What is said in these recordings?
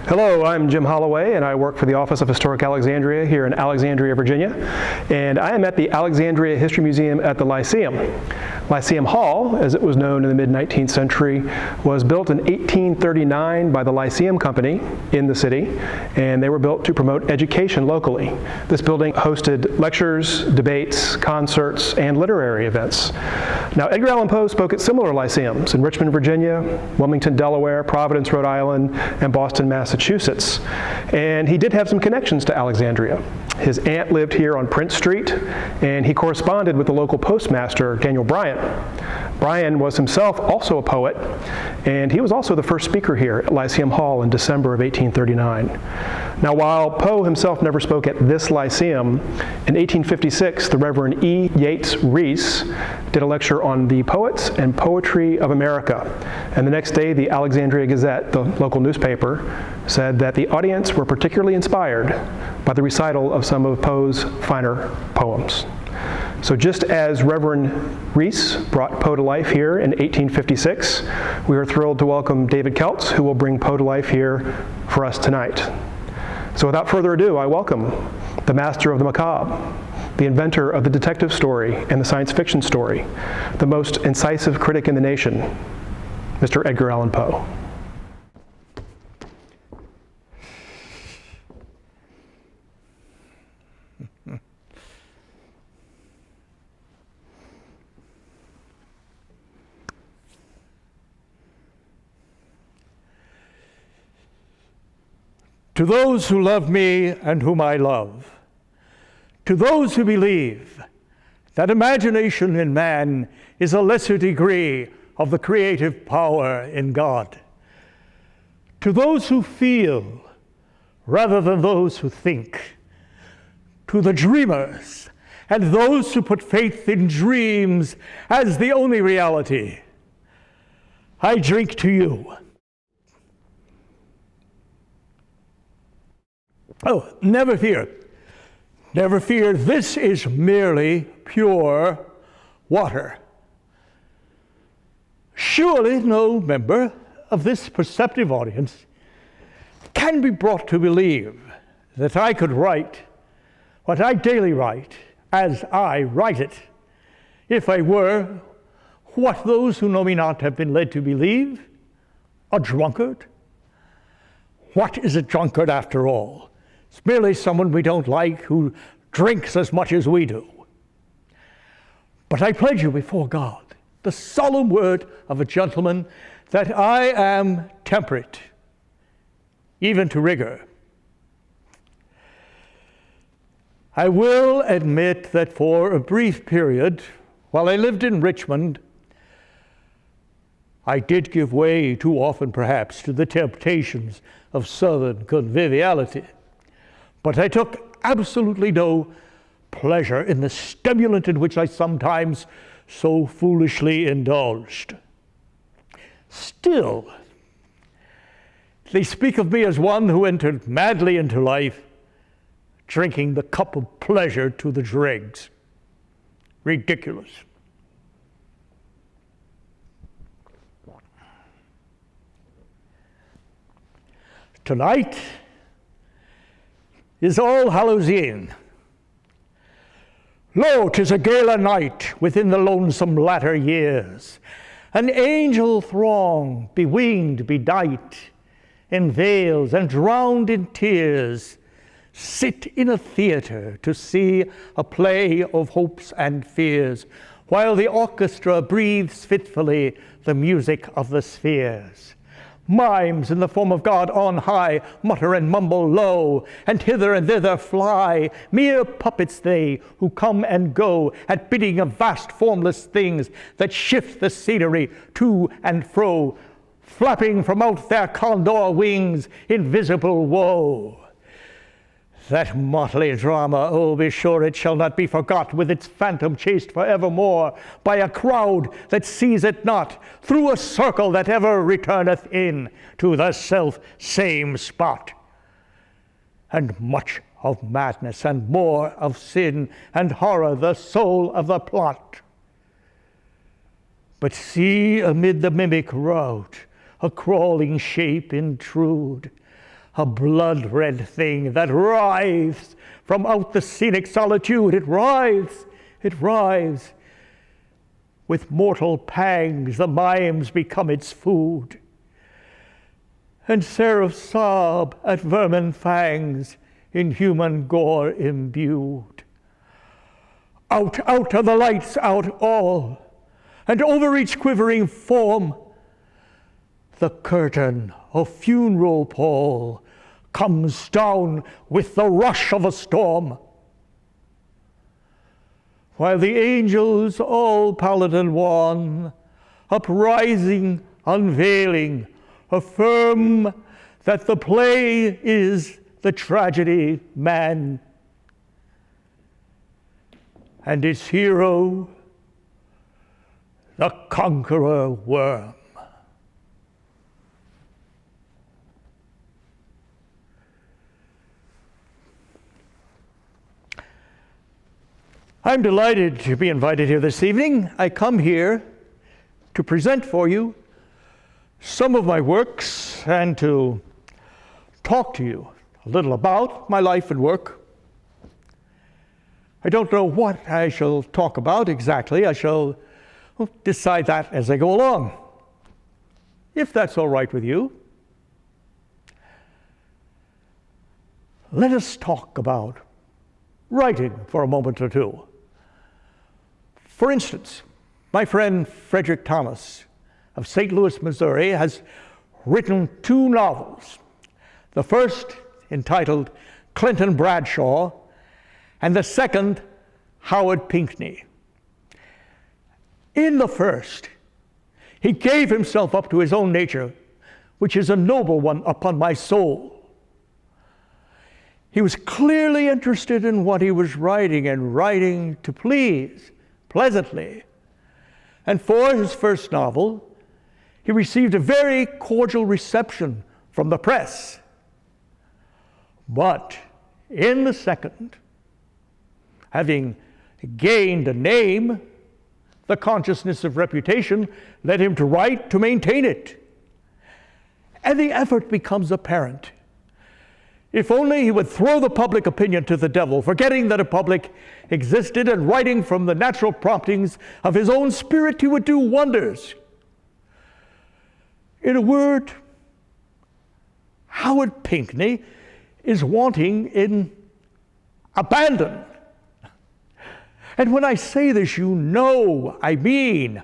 Hello, I'm Jim Holloway, and I work for the Office of Historic Alexandria here in Alexandria, Virginia. And I am at the Alexandria History Museum at the Lyceum. Lyceum Hall, as it was known in the mid-19th century, was built in 1839 by the Lyceum Company in the city, and they were built to promote education locally. This building hosted lectures, debates, concerts, and literary events. Now, Edgar Allan Poe spoke at similar lyceums in Richmond, Virginia, Wilmington, Delaware, Providence, Rhode Island, and Boston, Massachusetts. And he did have some connections to Alexandria. His aunt lived here on Prince Street, and he corresponded with the local postmaster, Daniel Bryan. Bryan was himself also a poet, and he was also the first speaker here at Lyceum Hall in December of 1839. Now, while Poe himself never spoke at this Lyceum, in 1856, the Reverend E. Yates Reese did a lecture on the poets and poetry of America. And the next day, the Alexandria Gazette, the local newspaper, said that the audience were particularly inspired by the recital of some of Poe's finer poems. So just as Reverend Reese brought Poe to life here in 1856, we are thrilled to welcome David Keltz, who will bring Poe to life here for us tonight. So without further ado, I welcome the master of the macabre, the inventor of the detective story and the science fiction story, the most incisive critic in the nation, Mr. Edgar Allan Poe. To those who love me and whom I love, to those who believe that imagination in man is a lesser degree of the creative power in God, to those who feel rather than those who think, to the dreamers and those who put faith in dreams as the only reality, I drink to you. Oh, never fear. Never fear, this is merely pure water. Surely no member of this perceptive audience can be brought to believe that I could write what I daily write as I write it, if I were what those who know me not have been led to believe, a drunkard. What is a drunkard after all? It's merely someone we don't like who drinks as much as we do. But I pledge you before God, the solemn word of a gentleman, that I am temperate, even to rigor. I will admit that for a brief period, while I lived in Richmond, I did give way too often, perhaps, to the temptations of Southern conviviality. But I took absolutely no pleasure in the stimulant in which I sometimes so foolishly indulged. Still, they speak of me as one who entered madly into life, drinking the cup of pleasure to the dregs. Ridiculous. Tonight is All Hallows Eve. Lo, 'tis a gala night within the lonesome latter years. An angel throng, bewinged, bedight, in veils and drowned in tears, sit in a theater to see a play of hopes and fears, while the orchestra breathes fitfully the music of the spheres. Mimes in the form of God on high mutter and mumble low, and hither and thither fly. Mere puppets they, who come and go at bidding of vast formless things that shift the scenery to and fro, flapping from out their condor wings invisible woe. That motley drama, oh, be sure it shall not be forgot, with its phantom chased forevermore by a crowd that sees it not, through a circle that ever returneth in to the self-same spot. And much of madness and more of sin and horror the soul of the plot. But see amid the mimic rout a crawling shape intrude, a blood-red thing that writhes from out the scenic solitude. It writhes. With mortal pangs, the mimes become its food, and seraphs sob at vermin fangs in human gore imbued. Out are the lights, out all, and over each quivering form, the curtain of funeral pall comes down with the rush of a storm. While the angels, all pallid and wan, uprising, unveiling, affirm that the play is the tragedy man, and its hero, the Conqueror Worm. I'm delighted to be invited here this evening. I come here to present for you some of my works and to talk to you a little about my life and work. I don't know what I shall talk about exactly. I shall decide that as I go along, if that's all right with you. Let us talk about writing for a moment or two. For instance, my friend Frederick Thomas of St. Louis, Missouri, has written 2 novels. The first, entitled Clinton Bradshaw, and the second, Howard Pinckney. In the first, he gave himself up to his own nature, which is a noble one upon my soul. He was clearly interested in what he was writing, and writing to please, pleasantly. And for his first novel, he received a very cordial reception from the press. But in the second, having gained a name, the consciousness of reputation led him to write to maintain it. And the effort becomes apparent. If only he would throw the public opinion to the devil, forgetting that a public existed, and writing from the natural promptings of his own spirit, he would do wonders. In a word, Howard Pinckney is wanting in abandon. And when I say this, you know I mean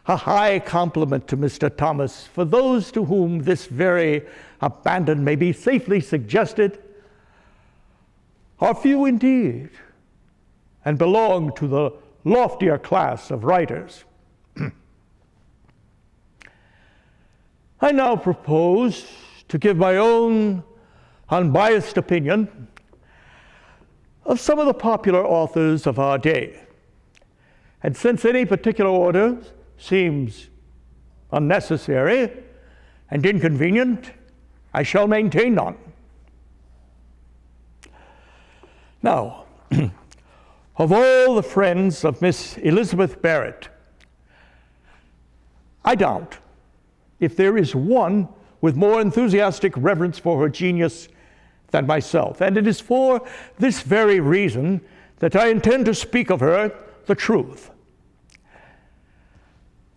a high compliment to Mr. Thomas. For those to whom this very abandon may be safely suggested are few indeed, and belong to the loftier class of writers. I now propose to give my own unbiased opinion of some of the popular authors of our day. And since any particular order seems unnecessary and inconvenient, I shall maintain none. Now, of all the friends of Miss Elizabeth Barrett, I doubt if there is one with more enthusiastic reverence for her genius than myself. And it is for this very reason that I intend to speak of her the truth.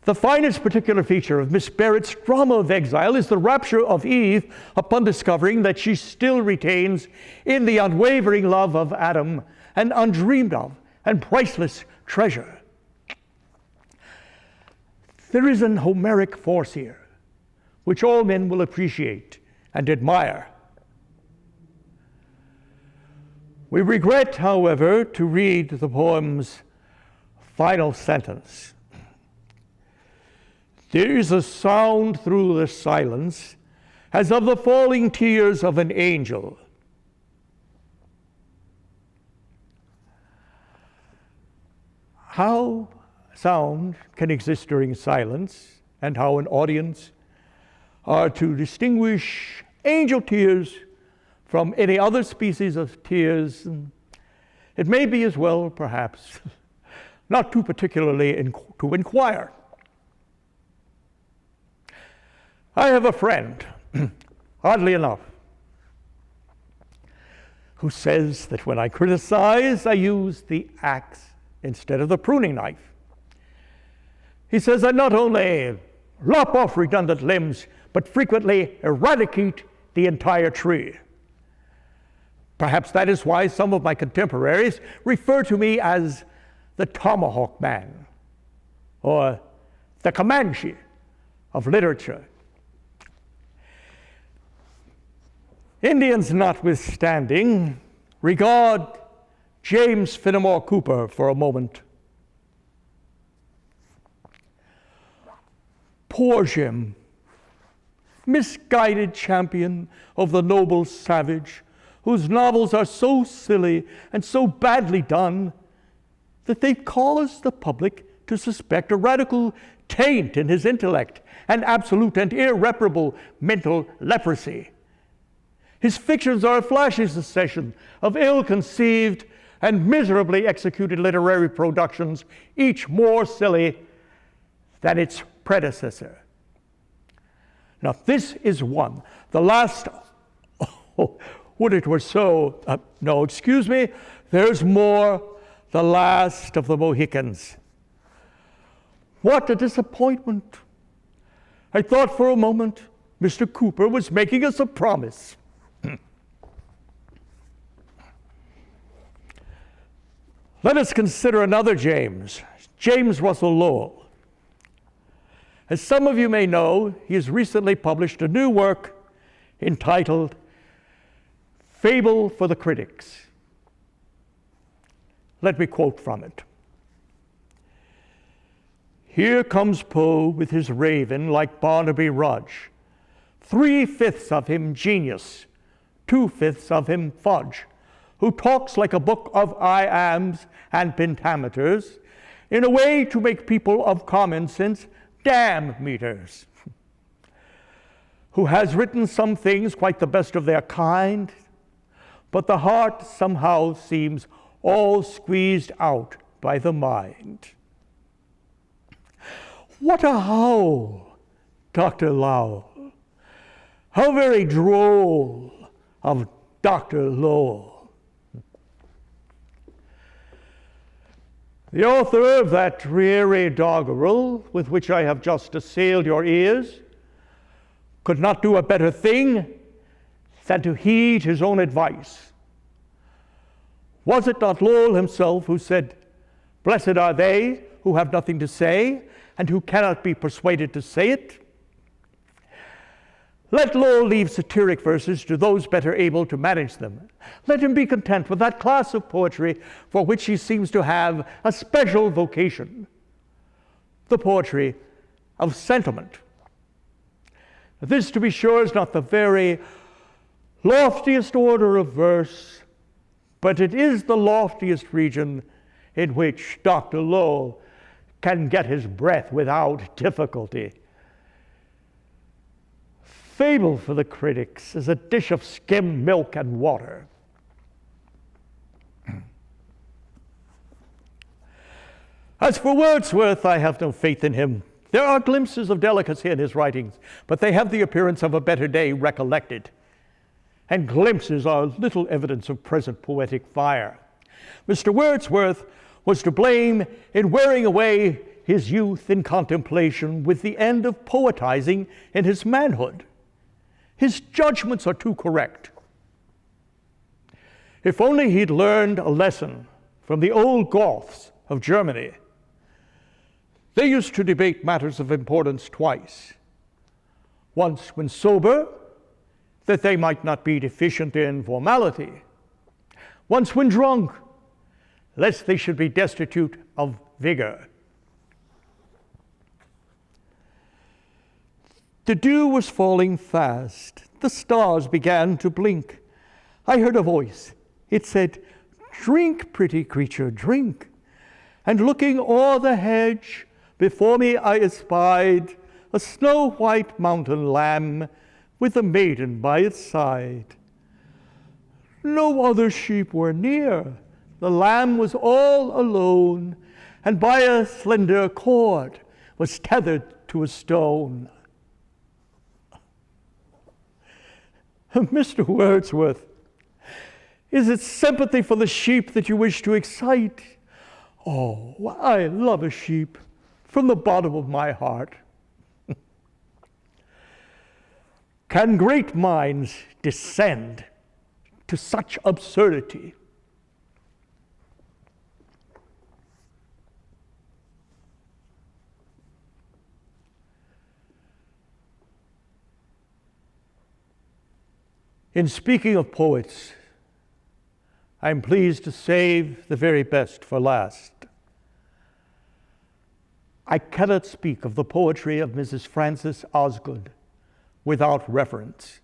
The finest particular feature of Miss Barrett's drama of exile is the rapture of Eve upon discovering that she still retains in the unwavering love of Adam an undreamed of and priceless treasure. There is an Homeric force here, which all men will appreciate and admire. We regret, however, to read the poem's final sentence. There is a sound through the silence as of the falling tears of an angel. How sound can exist during silence, and how an audience are to distinguish angel tears from any other species of tears, it may be as well, perhaps, not too particularly to inquire. I have a friend, oddly enough, who says that when I criticize, I use the axe instead of the pruning knife. He says I not only lop off redundant limbs, but frequently eradicate the entire tree. Perhaps that is why some of my contemporaries refer to me as the tomahawk man, or the Comanche of literature. Indians notwithstanding, regard James Fenimore Cooper for a moment. Poor Jim, misguided champion of the noble savage, whose novels are so silly and so badly done that they cause the public to suspect a radical taint in his intellect and absolute and irreparable mental leprosy. His fictions are a flashy succession of ill-conceived and miserably executed literary productions, each more silly than its predecessor. Now, this is one. The last, would it were so, no, excuse me, there's more. The Last of the Mohicans. What a disappointment. I thought for a moment Mr. Cooper was making us a promise. Let us consider another James, James Russell Lowell. As some of you may know, he has recently published a new work entitled Fable for the Critics. Let me quote from it. Here comes Poe with his raven like Barnaby Rudge, 3/5 of him genius, 2/5 of him fudge, who talks like a book of I-ams and pentameters in a way to make people of common sense damn meters, who has written some things quite the best of their kind, but the heart somehow seems all squeezed out by the mind. What a howl, Dr. Lowell. How very droll of Dr. Lowell. The author of that dreary doggerel with which I have just assailed your ears could not do a better thing than to heed his own advice. Was it not Lowell himself who said, "Blessed are they who have nothing to say and who cannot be persuaded to say it"? Let Lowell leave satiric verses to those better able to manage them. Let him be content with that class of poetry for which he seems to have a special vocation, the poetry of sentiment. This, to be sure, is not the very loftiest order of verse, but it is the loftiest region in which Dr. Lowell can get his breath without difficulty. Fable for the Critics is a dish of skimmed milk and water. As for Wordsworth, I have no faith in him. There are glimpses of delicacy in his writings, but they have the appearance of a better day recollected. And glimpses are little evidence of present poetic fire. Mr. Wordsworth was to blame in wearing away his youth in contemplation with the end of poetizing in his manhood. His judgments are too correct. If only he'd learned a lesson from the old Goths of Germany. They used to debate matters of importance twice. Once when sober, that they might not be deficient in formality. Once when drunk, lest they should be destitute of vigor. The dew was falling fast. The stars began to blink. I heard a voice. It said, "Drink, pretty creature, drink." And looking o'er the hedge, before me I espied a snow-white mountain lamb with a maiden by its side. No other sheep were near. The lamb was all alone, and by a slender cord was tethered to a stone. Mr. Wordsworth, Is it sympathy for the sheep that you wish to excite? Oh, I love a sheep from the bottom of my heart. Can great minds descend to such absurdity? In speaking of poets, I'm pleased to save the very best for last. I cannot speak of the poetry of Mrs. Frances Osgood without reverence.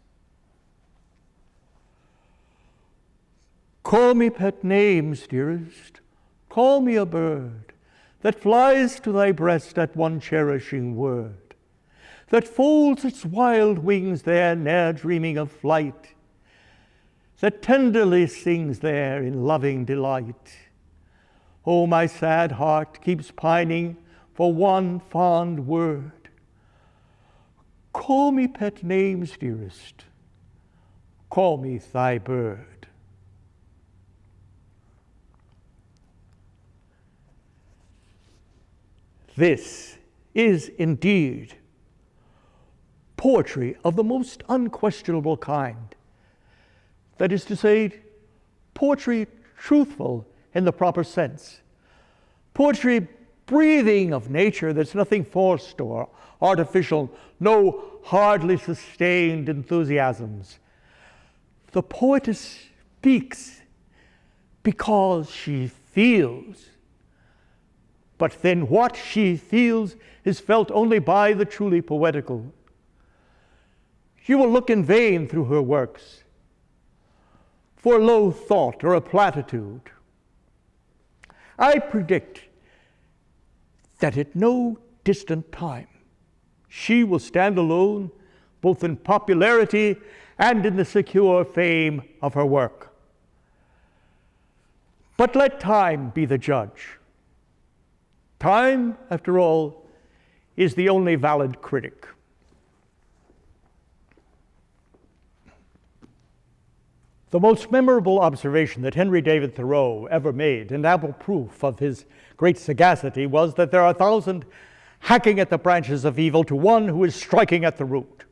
Call me pet names, dearest. Call me a bird that flies to thy breast at one cherishing word, that folds its wild wings there, ne'er dreaming of flight, that tenderly sings there in loving delight. Oh, my sad heart keeps pining for one fond word. Call me pet names, dearest. Call me thy bird. This is indeed poetry of the most unquestionable kind. That is to say, poetry truthful in the proper sense. Poetry breathing of nature, there's nothing forced or artificial, no hardly sustained enthusiasms. The poetess speaks because she feels. But then what she feels is felt only by the truly poetical. You will look in vain through her works for a low thought or a platitude. I predict that at no distant time she will stand alone both in popularity and in the secure fame of her work. But let time be the judge. Time, after all, is the only valid critic. The most memorable observation that Henry David Thoreau ever made, and ample proof of his great sagacity, was that there are 1,000 hacking at the branches of evil to one who is striking at the root.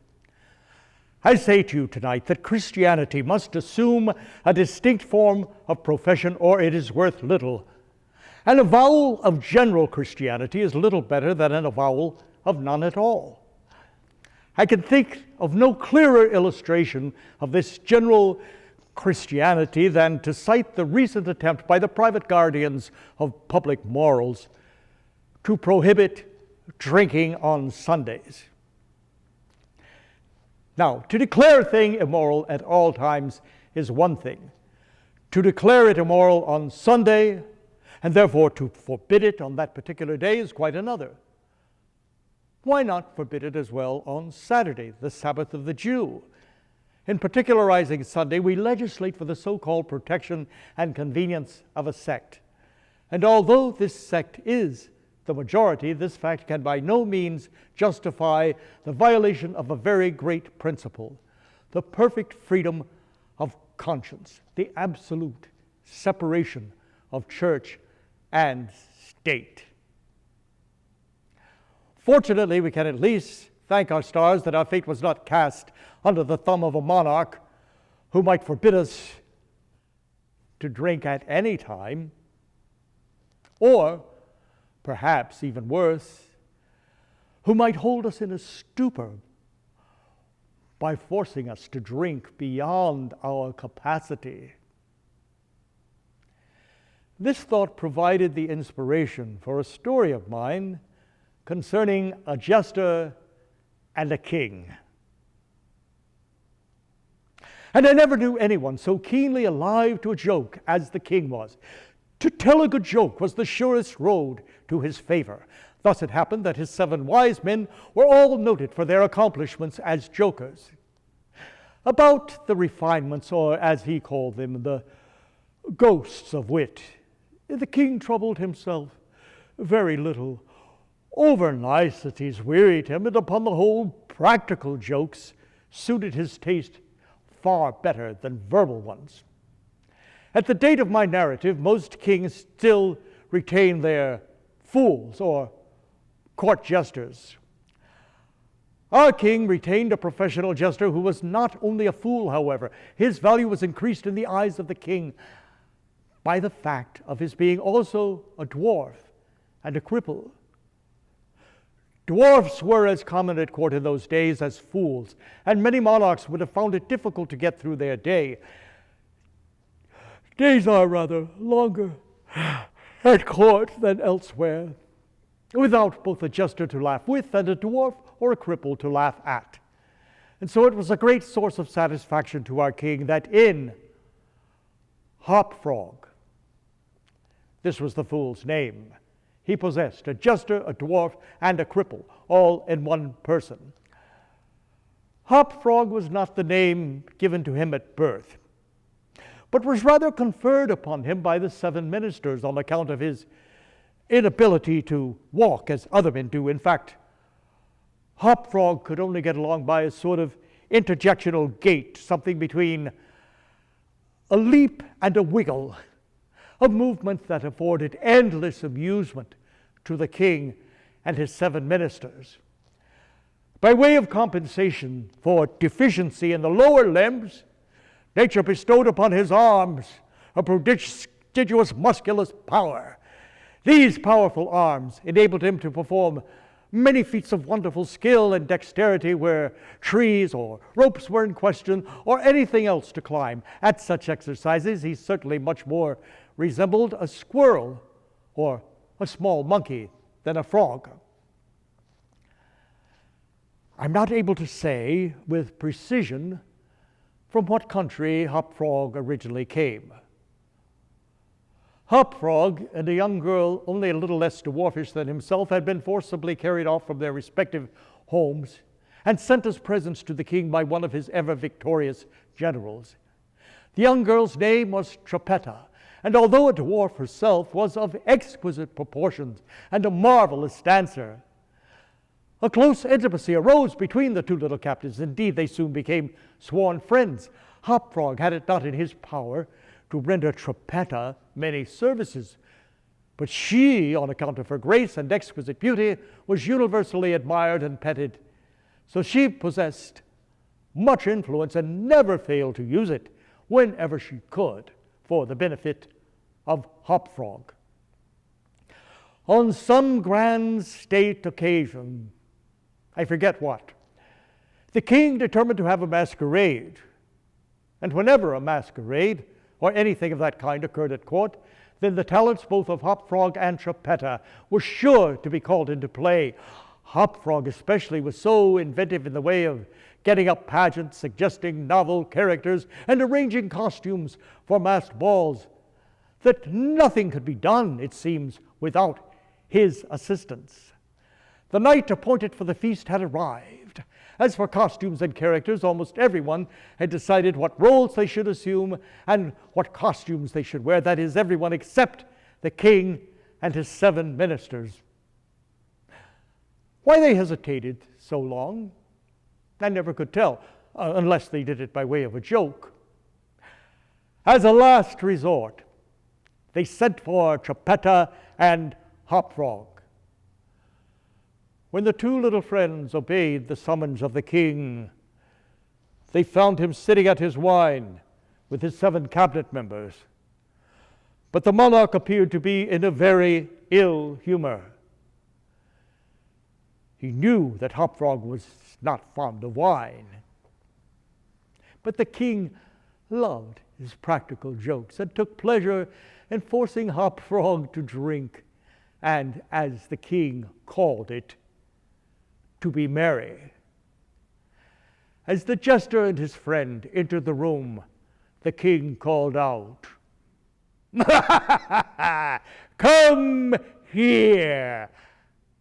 I say to you tonight that Christianity must assume a distinct form of profession, or it is worth little. An avowal of general Christianity is little better than an avowal of none at all. I can think of no clearer illustration of this general Christianity than to cite the recent attempt by the private guardians of public morals to prohibit drinking on Sundays. Now, to declare a thing immoral at all times is one thing. To declare it immoral on Sunday, and therefore to forbid it on that particular day, is quite another. Why not forbid it as well on Saturday, the Sabbath of the Jew? In particularizing Sunday, we legislate for the so-called protection and convenience of a sect. And although this sect is the majority, this fact can by no means justify the violation of a very great principle, the perfect freedom of conscience, the absolute separation of church and state. Fortunately, we can at least thank our stars that our fate was not cast under the thumb of a monarch who might forbid us to drink at any time, or perhaps even worse, who might hold us in a stupor by forcing us to drink beyond our capacity. This thought provided the inspiration for a story of mine concerning a jester and a king. And I never knew anyone so keenly alive to a joke as the king was. To tell a good joke was the surest road to his favor. Thus it happened that his 7 wise men were all noted for their accomplishments as jokers. About the refinements, or as he called them, the ghosts of wit, the king troubled himself very little. Over niceties wearied him, and upon the whole, practical jokes suited his taste far better than verbal ones. At the date of my narrative, most kings still retain their fools or court jesters. Our king retained a professional jester who was not only a fool, however. His value was increased in the eyes of the king by the fact of his being also a dwarf and a cripple. Dwarfs were as common at court in those days as fools, and many monarchs would have found it difficult to get through their day. Days are rather longer at court than elsewhere, without both a jester to laugh with and a dwarf or a cripple to laugh at. And so it was a great source of satisfaction to our king that in Hop Frog, this was the fool's name, he possessed a jester, a dwarf, and a cripple, all in one person. Hop Frog was not the name given to him at birth, but was rather conferred upon him by the 7 ministers on account of his inability to walk as other men do. In fact, Hop Frog could only get along by a sort of interjectional gait, something between a leap and a wiggle, a movement that afforded endless amusement to the king and his 7 ministers. By way of compensation for deficiency in the lower limbs, nature bestowed upon his arms a prodigious musculous power. These powerful arms enabled him to perform many feats of wonderful skill and dexterity where trees or ropes were in question, or anything else to climb. At such exercises, he certainly much more resembled a squirrel or a small monkey than a frog. I'm not able to say with precision from what country Hop Frog originally came. Hop Frog and a young girl only a little less dwarfish than himself had been forcibly carried off from their respective homes and sent as presents to the king by one of his ever-victorious generals. The young girl's name was Trippetta, and although a dwarf herself, was of exquisite proportions and a marvelous dancer. A close intimacy arose between the 2 little captives. Indeed, they soon became sworn friends. Hop Frog had it not in his power to render Trippetta many services, but she, on account of her grace and exquisite beauty, was universally admired and petted. So she possessed much influence and never failed to use it whenever she could for the benefit of Hop Frog. On some grand state occasion, I forget what, the king determined to have a masquerade. And whenever a masquerade or anything of that kind occurred at court, then the talents both of Hop Frog and Trippetta were sure to be called into play. Hop Frog especially was so inventive in the way of getting up pageants, suggesting novel characters, and arranging costumes for masked balls, that nothing could be done, it seems, without his assistance. The night appointed for the feast had arrived. As for costumes and characters, almost everyone had decided what roles they should assume and what costumes they should wear. That is, everyone except the king and his 7 ministers. Why they hesitated so long, I never could tell, unless they did it by way of a joke. As a last resort, they sent for Trippetta and Hop Frog. When the 2 little friends obeyed the summons of the king, they found him sitting at his wine with his 7 cabinet members. But the monarch appeared to be in a very ill humor. He knew that Hop Frog was not fond of wine. But the king loved his practical jokes and took pleasure in forcing Hop Frog to drink, and, as the king called it, to be merry. As the jester and his friend entered the room, the king called out, "Come here,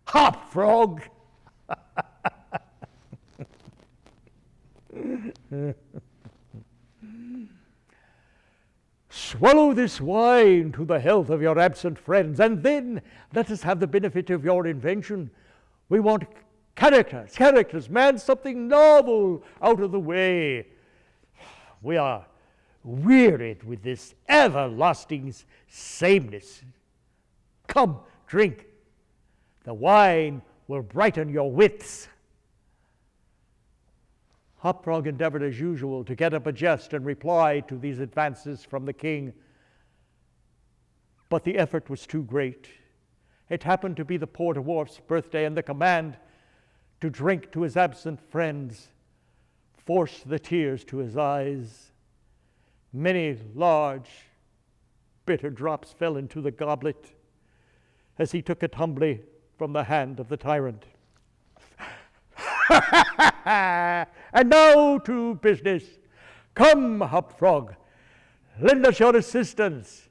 Hop Frog." Swallow this wine to the health of your absent friends, and then let us have the benefit of your invention. We want characters, man, something novel out of the way. We are wearied with this everlasting sameness. Come, drink. The wine will brighten your wits. Hop Frog endeavored as usual to get up a jest and reply to these advances from the king, but the effort was too great. It happened to be the poor dwarf's birthday, and the command to drink to his absent friends forced the tears to his eyes. Many large, bitter drops fell into the goblet as he took it humbly from the hand of the tyrant. And now to business. Come, Hop Frog, lend us your assistance.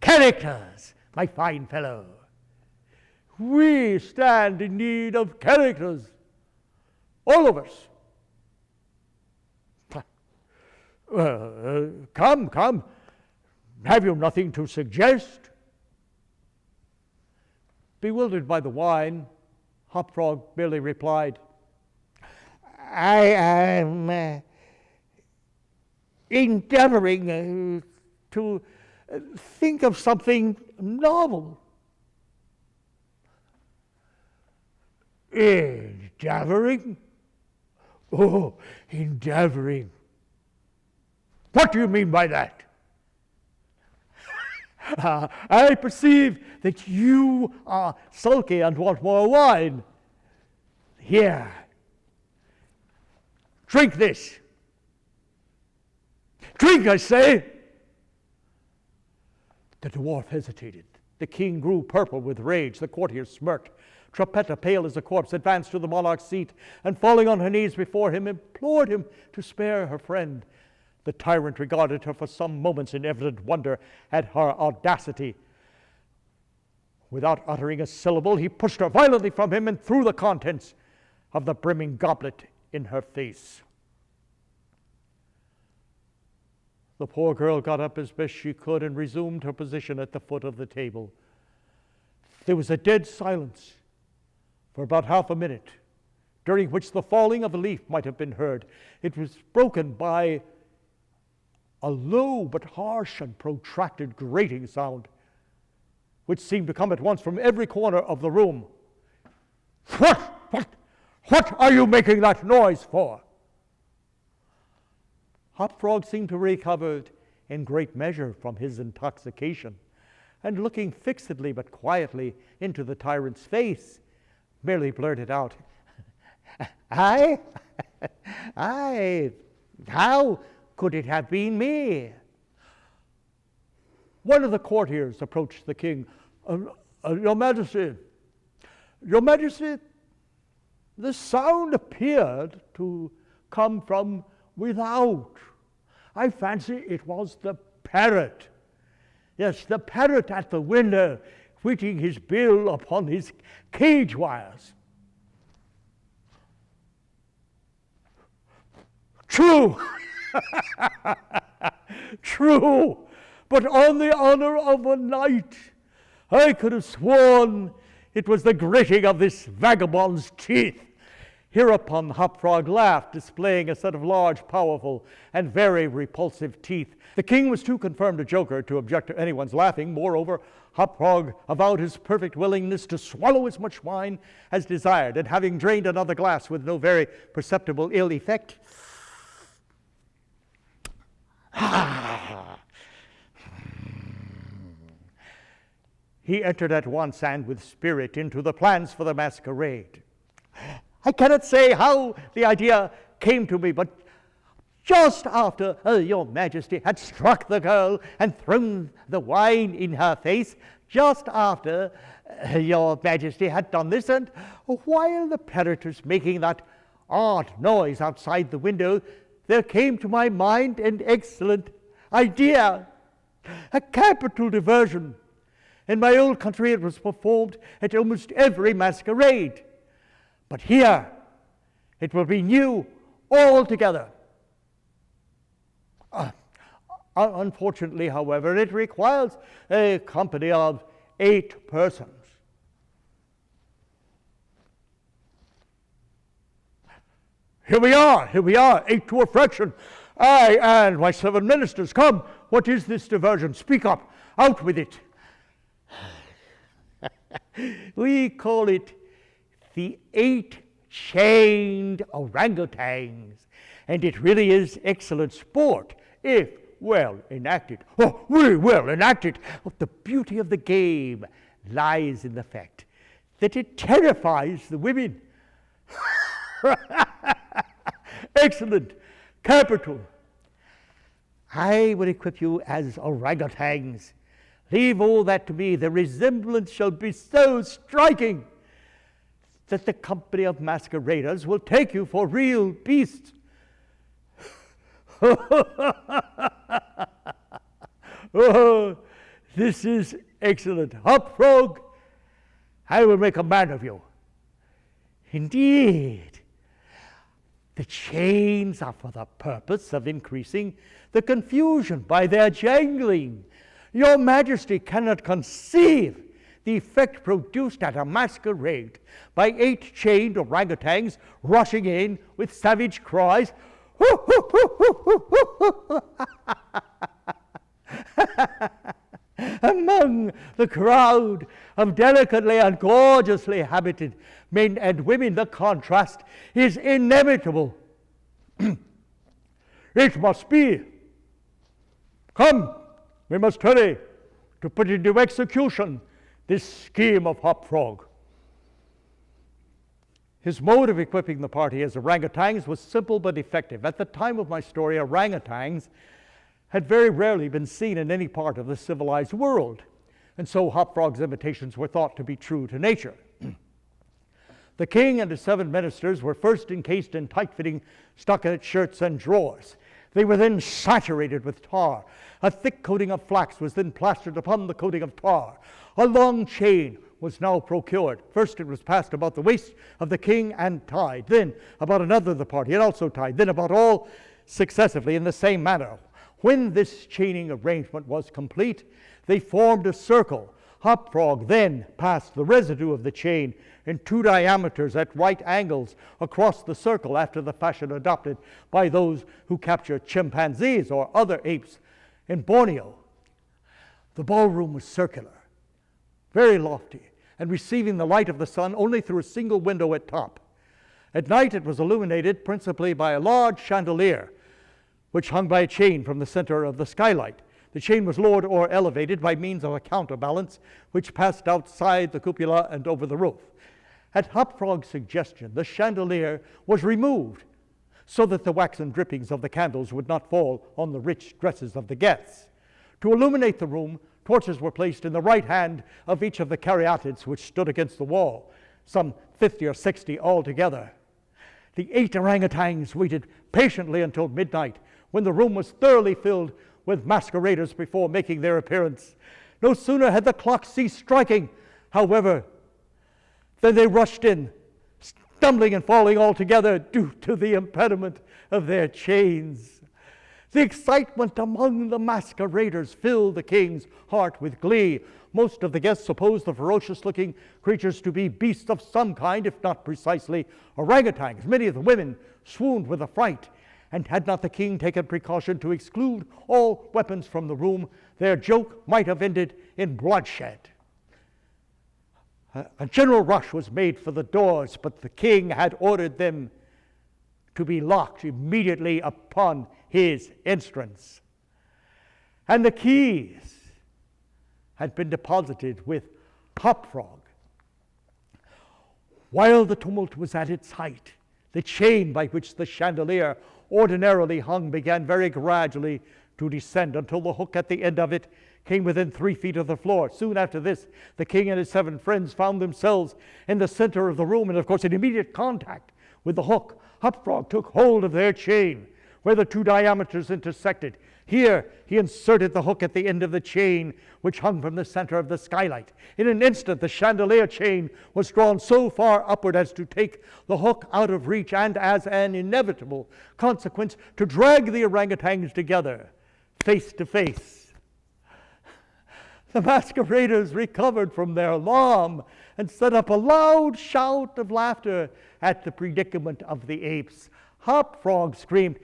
Characters, my fine fellow. We stand in need of characters, all of us. Come. Have you nothing to suggest? Bewildered by the wine, Hop Frog merely replied, I am endeavoring to think of something novel. Endeavoring? Oh, endeavoring. What do you mean by that? I perceive that you are sulky and want more wine. Here, drink this. Drink, I say. The dwarf hesitated. The king grew purple with rage. The courtiers smirked. Trippetta, pale as a corpse, advanced to the monarch's seat and, falling on her knees before him, implored him to spare her friend. The tyrant regarded her for some moments in evident wonder at her audacity. Without uttering a syllable, he pushed her violently from him and threw the contents of the brimming goblet in her face. The poor girl got up as best she could and resumed her position at the foot of the table. There was a dead silence for about half a minute, during which the falling of a leaf might have been heard. It was broken by a low but harsh and protracted grating sound, which seemed to come at once from every corner of the room. What are you making that noise for? Hop Frog seemed to recover in great measure from his intoxication, and looking fixedly but quietly into the tyrant's face, merely blurted out, I? How could it have been me? One of the courtiers approached the king. Your Majesty, the sound appeared to come from without. I fancy it was the parrot. Yes, the parrot at the window, whetting his bill upon his cage wires. True. True. But on the honor of a knight, I could have sworn it was the gritting of this vagabond's teeth. Hereupon Hop Frog laughed, displaying a set of large, powerful, and very repulsive teeth. The king was too confirmed a joker to object to anyone's laughing. Moreover, Hop Frog avowed his perfect willingness to swallow as much wine as desired, and having drained another glass with no very perceptible ill effect, he entered at once and with spirit into the plans for the masquerade. I cannot say how the idea came to me, but just after your Majesty had struck the girl and thrown the wine in her face, just after your Majesty had done this, and while the parrot was making that odd noise outside the window, there came to my mind an excellent idea, a capital diversion. In my old country it was performed at almost every masquerade. But here, it will be new altogether. Unfortunately, however, it requires a company of 8 persons. Here we are, 8 to a fraction. I and my 7 ministers. Come, what is this diversion? Speak up, out with it. We call it the 8 chained orangutans, and it really is excellent sport if well enacted. Oh, very well enacted. The beauty of the game lies in the fact that it terrifies the women. Excellent, capital. I will equip you as orangutans. Leave all that to me. The resemblance shall be so striking that the company of masqueraders will take you for real beasts. Oh, this is excellent. Hop Frog, I will make a man of you. Indeed, the chains are for the purpose of increasing the confusion by their jangling. Your Majesty cannot conceive the effect produced at a masquerade by 8 chained orangutans rushing in with savage cries. Among the crowd of delicately and gorgeously habited men and women, the contrast is inevitable. It must be. Come, we must hurry to put into execution this scheme of Hop Frog. His mode of equipping the party as orangutans was simple but effective. At the time of my story, orangutans had very rarely been seen in any part of the civilized world, and so Hop Frog's imitations were thought to be true to nature. The king and his 7 ministers were first encased in tight-fitting stockinette shirts and drawers. They were then saturated with tar. A thick coating of flax was then plastered upon the coating of tar. A long chain was now procured. First it was passed about the waist of the king and tied, then about another of the party and also tied, then about all successively in the same manner. When this chaining arrangement was complete, they formed a circle. Hop Frog then passed the residue of the chain in 2 diameters at right angles across the circle, after the fashion adopted by those who capture chimpanzees or other apes in Borneo. The ballroom was circular, very lofty, and receiving the light of the sun only through a single window at top. At night it was illuminated principally by a large chandelier, which hung by a chain from the center of the skylight. The chain was lowered or elevated by means of a counterbalance, which passed outside the cupola and over the roof. At Hop Frog's suggestion, the chandelier was removed so that the waxen drippings of the candles would not fall on the rich dresses of the guests. To illuminate the room, torches were placed in the right hand of each of the caryatids which stood against the wall, some 50 or 60 altogether. The 8 orangutans waited patiently until midnight, when the room was thoroughly filled with masqueraders before making their appearance. No sooner had the clock ceased striking, however, than they rushed in, stumbling and falling altogether due to the impediment of their chains. The excitement among the masqueraders filled the king's heart with glee. Most of the guests supposed the ferocious-looking creatures to be beasts of some kind, if not precisely orangutans. Many of the women swooned with affright, and had not the king taken precaution to exclude all weapons from the room, their joke might have ended in bloodshed. A general rush was made for the doors, but the king had ordered them to be locked immediately upon his entrance. And the keys had been deposited with Hop Frog. While the tumult was at its height, the chain by which the chandelier ordinarily hung began very gradually to descend until the hook at the end of it came within 3 feet of the floor. Soon after this, the king and his 7 friends found themselves in the center of the room, and of course in immediate contact with the hook. Hop Frog took hold of their chain where the 2 diameters intersected. Here he inserted the hook at the end of the chain which hung from the center of the skylight. In an instant the chandelier chain was drawn so far upward as to take the hook out of reach, and as an inevitable consequence to drag the orangutans together face to face. The masqueraders recovered from their alarm and set up a loud shout of laughter at the predicament of the apes. Hop Frog screamed,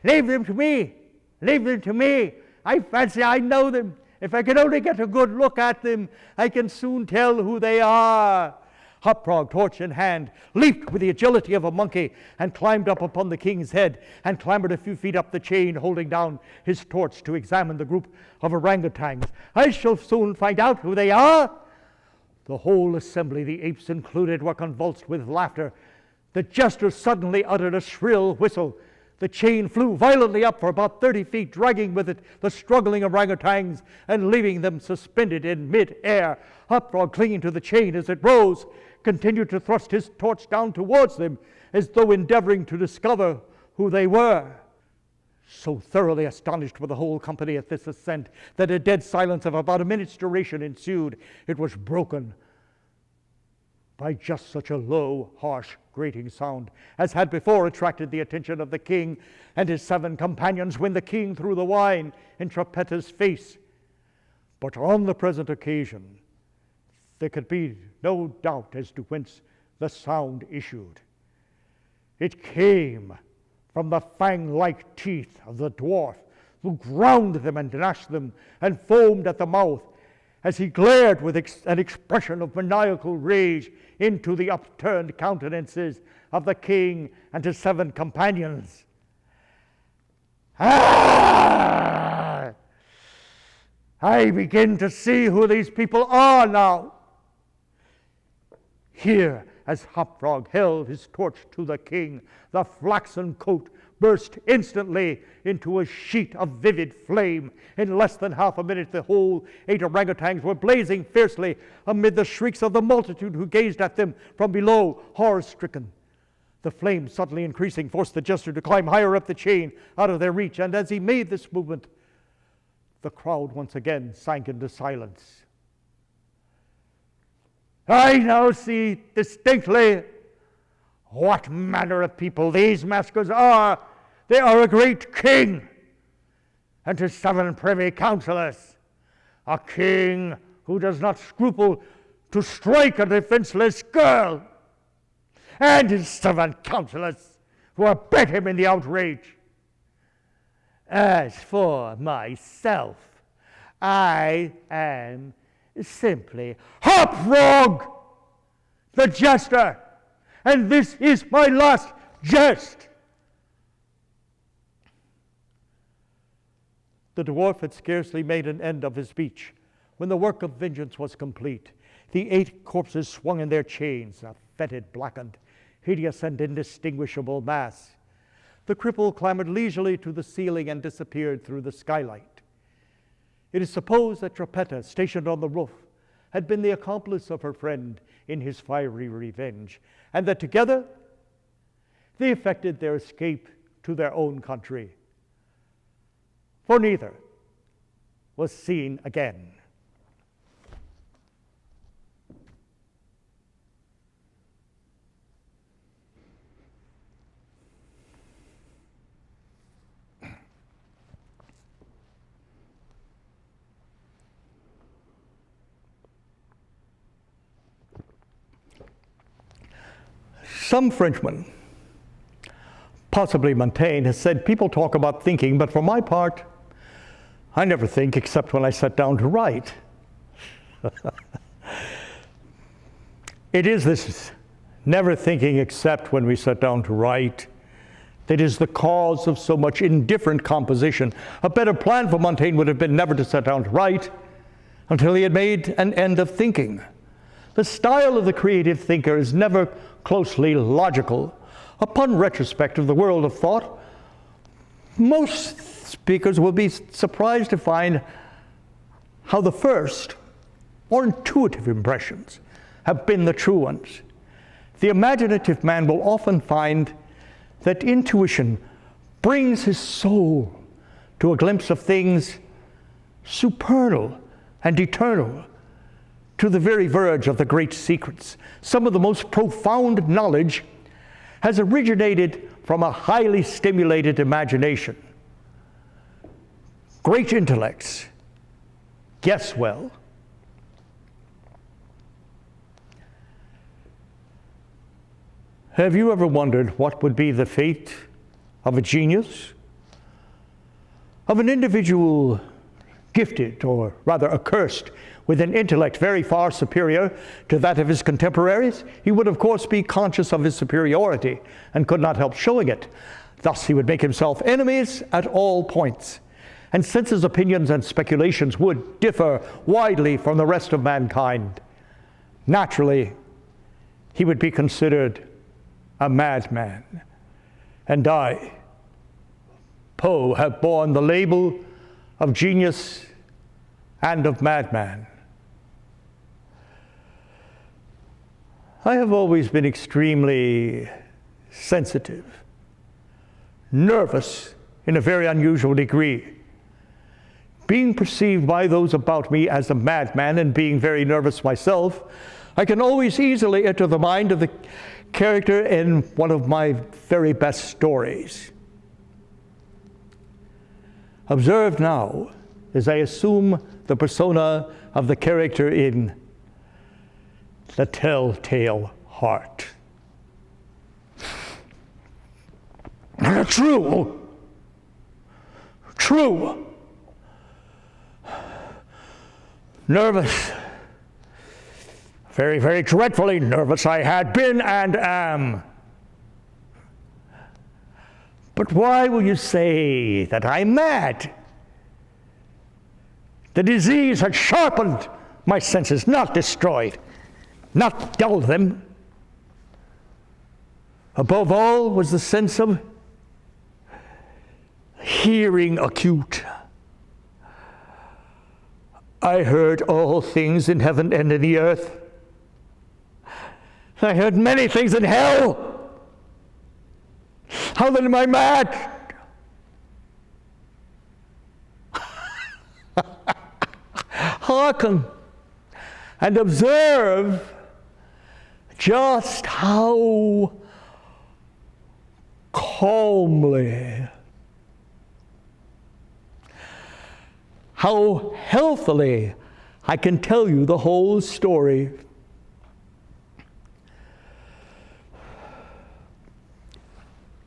Leave them to me. Leave them to me. I fancy I know them. If I can only get a good look at them, I can soon tell who they are. Hop Frog, torch in hand, leaped with the agility of a monkey and climbed up upon the king's head and clambered a few feet up the chain, holding down his torch to examine the group of orangutans. I shall soon find out who they are. The whole assembly, the apes included, were convulsed with laughter. The jester suddenly uttered a shrill whistle. The chain flew violently up for about 30 feet, dragging with it the struggling orangutans and leaving them suspended in mid-air. Hop Frog, clinging to the chain as it rose, continued to thrust his torch down towards them as though endeavoring to discover who they were. So thoroughly astonished were the whole company at this ascent that a dead silence of about a minute's duration ensued. It was broken by just such a low, harsh, grating sound as had before attracted the attention of the king and his 7 companions when the king threw the wine in Trippetta's face. But on the present occasion, there could be no doubt as to whence the sound issued. It came from the fang-like teeth of the dwarf, who ground them and gnashed them and foamed at the mouth as he glared with an expression of maniacal rage into the upturned countenances of the king and his 7 companions. Ah! I begin to see who these people are now. Here, as Hop Frog held his torch to the king, the flaxen coat burst instantly into a sheet of vivid flame. In less than half a minute, the whole 8 orangutans were blazing fiercely amid the shrieks of the multitude who gazed at them from below, horror-stricken. The flame, suddenly increasing, forced the jester to climb higher up the chain out of their reach, and as he made this movement, the crowd once again sank into silence. I now see distinctly what manner of people these maskers are. They are a great king and his 7 privy councillors, a king who does not scruple to strike a defenseless girl, and his 7 councillors who abet him in the outrage. As for myself, I am simply Hop Frog, the jester, and this is my last jest. The dwarf had scarcely made an end of his speech when the work of vengeance was complete. The 8 corpses swung in their chains, a fetid, blackened, hideous, and indistinguishable mass. The cripple clambered leisurely to the ceiling and disappeared through the skylight. It is supposed that Trippetta, stationed on the roof, had been the accomplice of her friend in his fiery revenge, and that together they effected their escape to their own country. For neither was seen again. Some Frenchmen, possibly Montaigne, has said people talk about thinking, but for my part, I never think except when I sit down to write. It is this never thinking except when we sit down to write that is the cause of so much indifferent composition. A better plan for Montaigne would have been never to sit down to write until he had made an end of thinking. The style of the creative thinker is never closely logical. Upon retrospect of the world of thought, most speakers will be surprised to find how the first or intuitive impressions have been the true ones. The imaginative man will often find that intuition brings his soul to a glimpse of things supernal and eternal, to the very verge of the great secrets. Some of the most profound knowledge has originated from a highly stimulated imagination. Great intellects guess well. Have you ever wondered what would be the fate of a genius of an individual gifted, or rather accursed, with an intellect very far superior to that of his contemporaries, he would of course be conscious of his superiority and could not help showing it. Thus he would make himself enemies at all points. And since his opinions and speculations would differ widely from the rest of mankind, naturally he would be considered a madman. And I, Poe, have borne the label of genius and of madman. I have always been extremely sensitive, nervous in a very unusual degree. Being perceived by those about me as a madman and being very nervous myself, I can always easily enter the mind of the character in one of my very best stories. Observe now as I assume the persona of the character in The Telltale Heart. True. Nervous. Very, very dreadfully nervous I had been and am. But why will you say that I'm mad? The disease had sharpened my senses, not destroyed, not dulled them. Above all was the sense of hearing acute. I heard all things in heaven and in the earth. I heard many things in hell. How then am I mad? Hearken and observe just how calmly, how healthily I can tell you the whole story.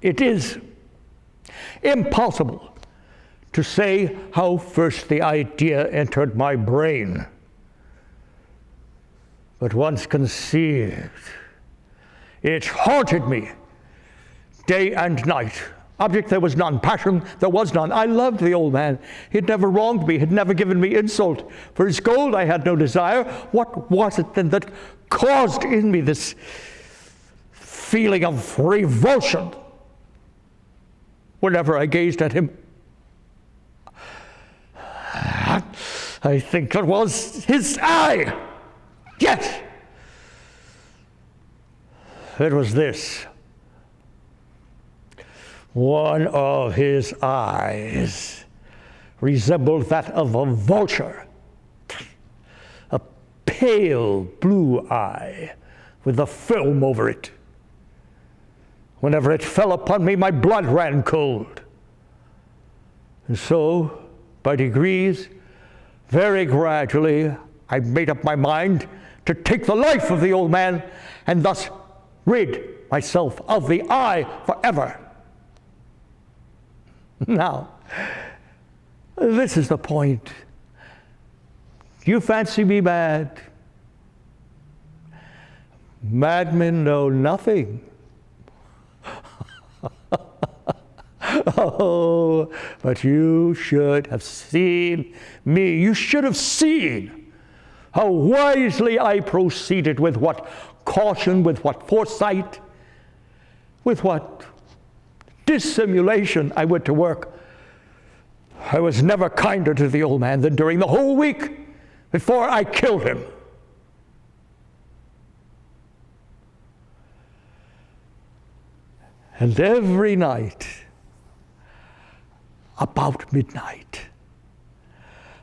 It is impossible to say how first the idea entered my brain. But once conceived, it haunted me day and night. Object there was none, passion there was none. I loved the old man. He had never wronged me, had never given me insult. For his gold I had no desire. What was it then that caused in me this feeling of revulsion whenever I gazed at him? I think it was his eye. Yes, it was this. One of his eyes resembled that of a vulture, a pale blue eye with a film over it. Whenever it fell upon me, my blood ran cold. And so, by degrees, very gradually, I made up my mind to take the life of the old man and thus rid myself of the eye forever. Now, this is the point. You fancy me mad? Madmen know nothing. Oh, but you should have seen me. You should have seen how wisely I proceeded, with what caution, with what foresight, with what dissimulation I went to work. I was never kinder to the old man than during the whole week before I killed him. And every night, about midnight,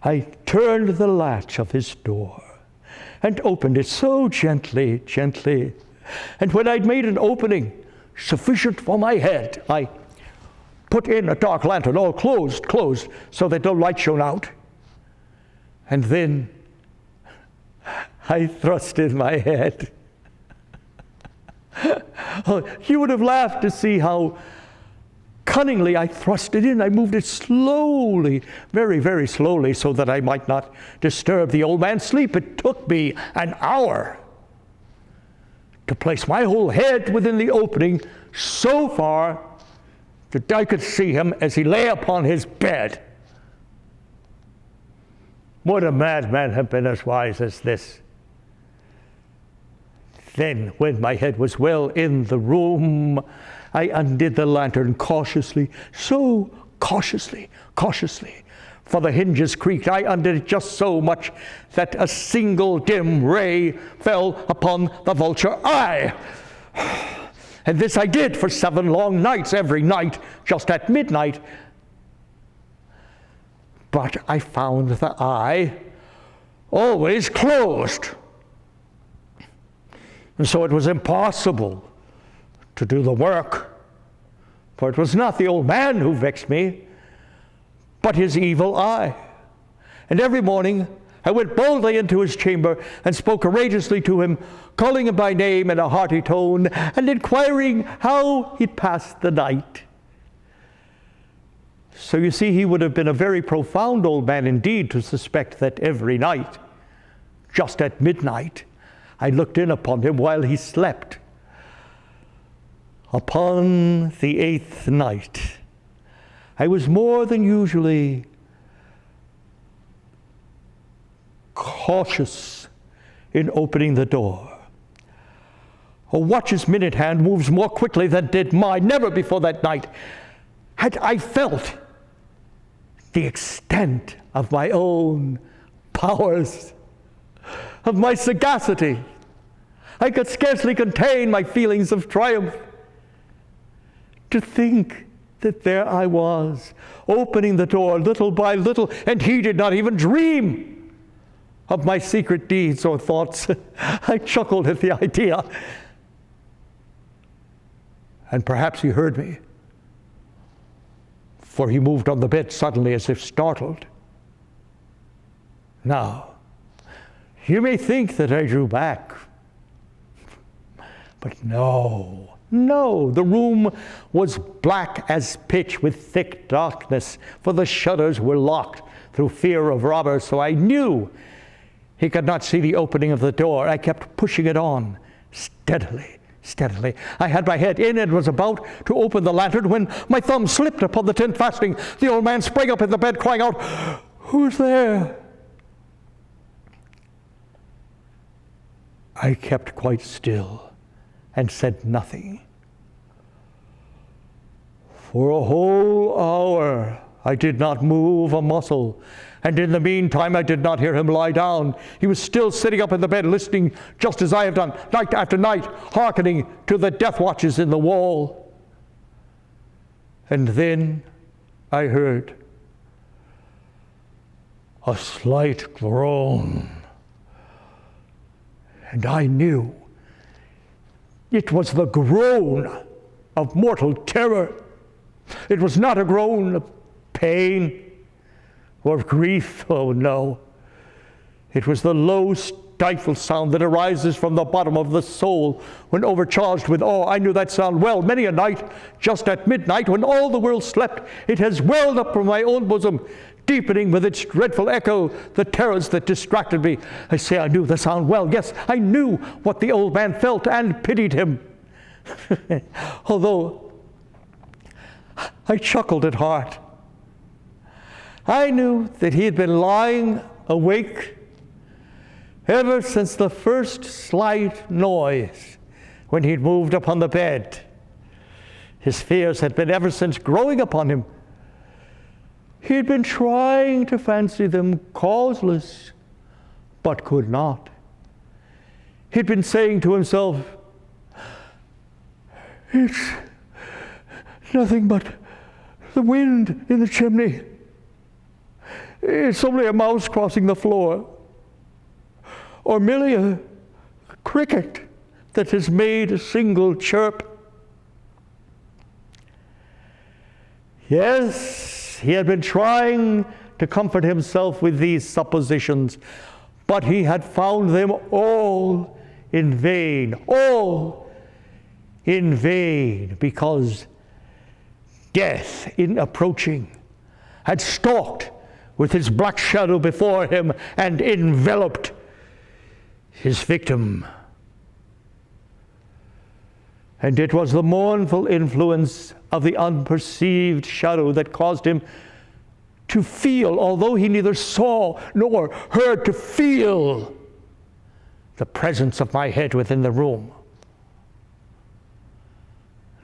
I turned the latch of his door and opened it so gently, gently. And when I'd made an opening sufficient for my head, I put in a dark lantern, all closed, so that no light shone out. And then I thrust in my head. Oh, you would have laughed to see how Cunningly, I thrust it in. I moved it slowly, very, very slowly, so that I might not disturb the old man's sleep. It took me an hour to place my whole head within the opening so far that I could see him as he lay upon his bed. Would a madman have been as wise as this? Then, when my head was well in the room, I undid the lantern cautiously, so cautiously, for the hinges creaked. I undid it just so much that a single dim ray fell upon the vulture eye. And this I did for 7 long nights, every night, just at midnight. But I found the eye always closed. And so it was impossible to do the work. For it was not the old man who vexed me, but his evil eye. And every morning I went boldly into his chamber and spoke courageously to him, calling him by name in a hearty tone and inquiring how he'd passed the night. So you see, he would have been a very profound old man indeed to suspect that every night, just at midnight, I looked in upon him while he slept. Upon the 8th night, I was more than usually cautious in opening the door. A watch's minute hand moves more quickly than did mine. Never before that night had I felt the extent of my own powers, of my sagacity. I could scarcely contain my feelings of triumph. To think that there I was, opening the door little by little, and he did not even dream of my secret deeds or thoughts. I chuckled at the idea. And perhaps he heard me, for he moved on the bed suddenly as if startled. Now, you may think that I drew back, but no, the room was black as pitch with thick darkness, for the shutters were locked through fear of robbers, so I knew he could not see the opening of the door. I kept pushing it on steadily. I had my head in and was about to open the lantern when my thumb slipped upon the tin fastening. The old man sprang up in the bed, crying out, "Who's there?" I kept quite still and said nothing. For a whole hour I did not move a muscle, and in the meantime I did not hear him lie down. He was still sitting up in the bed, listening just as I have done, night after night, hearkening to the death watches in the wall. And then I heard a slight groan, and I knew it was the groan of mortal terror. It was not a groan of pain or of grief. Oh no. It was the low, stifled sound that arises from the bottom of the soul when overcharged with awe. I knew that sound well. Many a night, just at midnight, when all the world slept, it has welled up from my own bosom, deepening with its dreadful echo the terrors that distracted me. I say I knew the sound well. Yes, I knew what the old man felt and pitied him. Although I chuckled at heart. I knew that he had been lying awake ever since the first slight noise when he'd moved upon the bed. His fears had been ever since growing upon him. He'd been trying to fancy them causeless, but could not. He'd been saying to himself, "It's nothing but the wind in the chimney. It's only a mouse crossing the floor, or merely a cricket that has made a single chirp." Yes, he had been trying to comfort himself with these suppositions, but he had found them all in vain, because Death, in approaching, had stalked with his black shadow before him and enveloped his victim. And it was the mournful influence of the unperceived shadow that caused him to feel, although he neither saw nor heard, to feel the presence of my head within the room.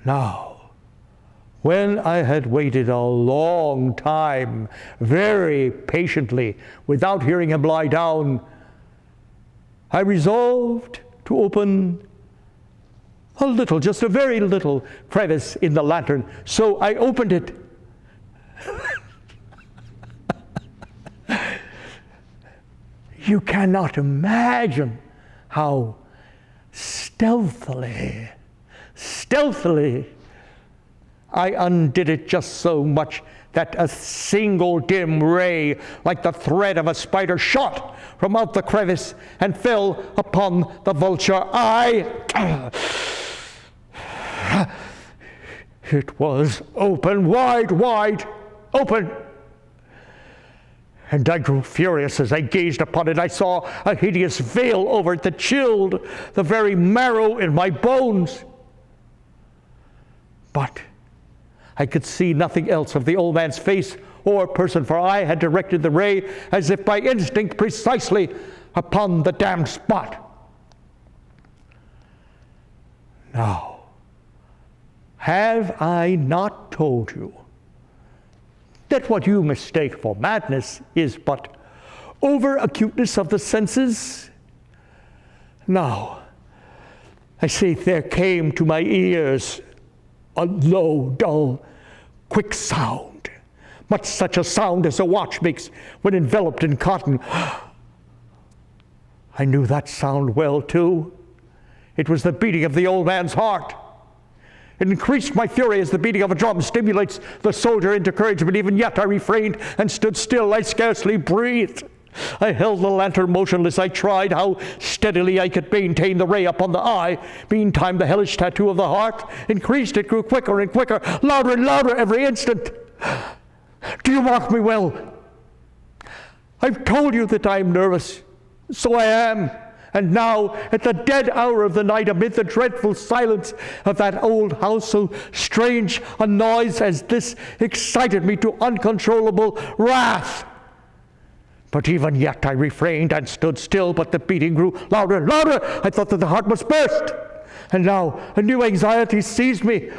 Now, when I had waited a long time, very patiently, without hearing him lie down, I resolved to open a little, just a very little crevice in the lantern. So I opened it. You cannot imagine how stealthily, I undid it just so much that a single dim ray, like the thread of a spider, shot from out the crevice and fell upon the vulture eye. It was open, wide open. And I grew furious as I gazed upon it. I saw a hideous veil over it that chilled the very marrow in my bones. But I could see nothing else of the old man's face or person, for I had directed the ray as if by instinct precisely upon the damned spot. Now, have I not told you that what you mistake for madness is but over-acuteness of the senses? Now, I say there came to my ears a low, dull, quick sound, much such a sound as a watch makes when enveloped in cotton. I knew that sound well, too. It was the beating of the old man's heart. It increased my fury as the beating of a drum stimulates the soldier into courage, but even yet I refrained and stood still. I scarcely breathed. I held the lantern motionless. I tried how steadily I could maintain the ray upon the eye. Meantime, the hellish tattoo of the heart increased. It grew quicker and quicker, louder and louder every instant. Do you mark me well? I've told you that I am nervous. So I am. And now, at the dead hour of the night, amid the dreadful silence of that old house, so strange a noise as this excited me to uncontrollable wrath. But even yet I refrained and stood still, but the beating grew louder and louder. I thought that the heart must burst. And now a new anxiety seized me.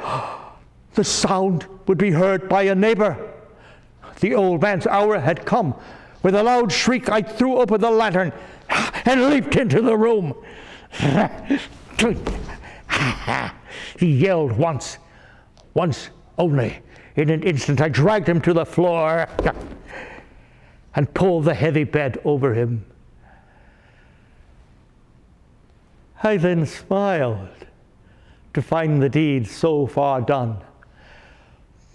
The sound would be heard by a neighbor. The old man's hour had come. With a loud shriek, I threw open the lantern and leaped into the room. He yelled once only. In an instant, I dragged him to the floor and pulled the heavy bed over him. I then smiled to find the deed so far done.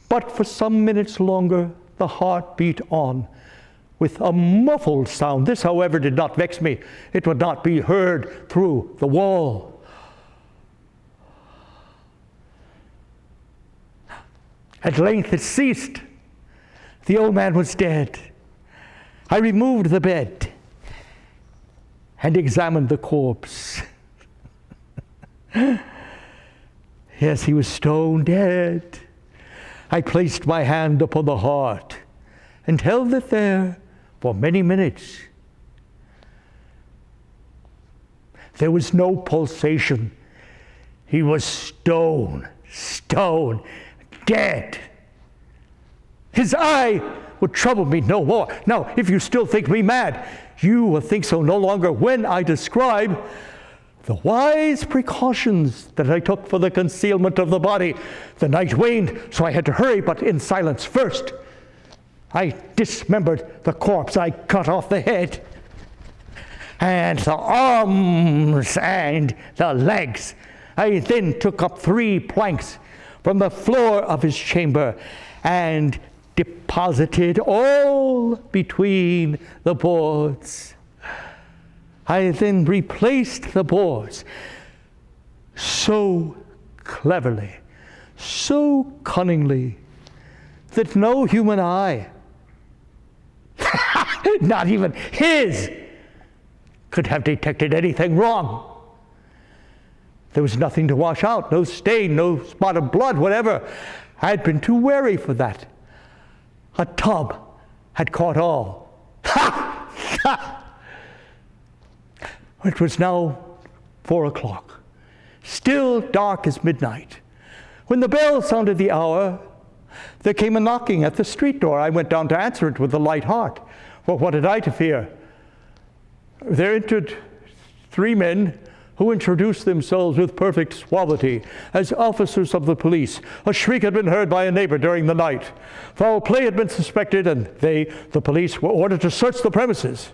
But for some minutes longer, the heart beat on with a muffled sound. This, however, did not vex me. It would not be heard through the wall. At length it ceased. The old man was dead. I removed the bed and examined the corpse. Yes, he was stone dead. I placed my hand upon the heart and held it there for many minutes. There was no pulsation. He was stone, dead. His eye would trouble me no more. Now, if you still think me mad, you will think so no longer when I describe the wise precautions that I took for the concealment of the body. The night waned, so I had to hurry, but in silence. First, I dismembered the corpse. I cut off the head and the arms and the legs. I then took up 3 planks from the floor of his chamber and deposited all between the boards. I then replaced the boards so cleverly, so cunningly, that no human eye, not even his, could have detected anything wrong. There was nothing to wash out, no stain, no spot of blood, whatever. I had been too wary for that. A tub had caught all. It was now 4 o'clock, still dark as midnight. When the bell sounded the hour, there came a knocking at the street door. I went down to answer it with a light heart. Well, what had I to fear? There entered 3 men who introduced themselves with perfect suavity as officers of the police. A shriek had been heard by a neighbor during the night. Foul play had been suspected, and they, the police, were ordered to search the premises.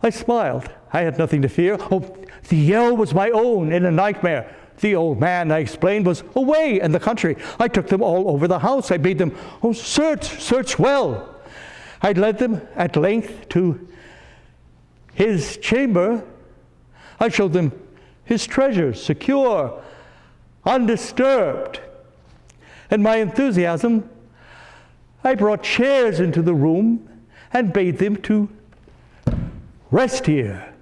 I smiled. I had nothing to fear. Oh, the yell was my own in a nightmare. The old man, I explained, was away in the country. I took them all over the house. I bade them, search well. I led them at length to his chamber. I showed them his treasures, secure, undisturbed. In my enthusiasm, I brought chairs into the room and bade them to rest here.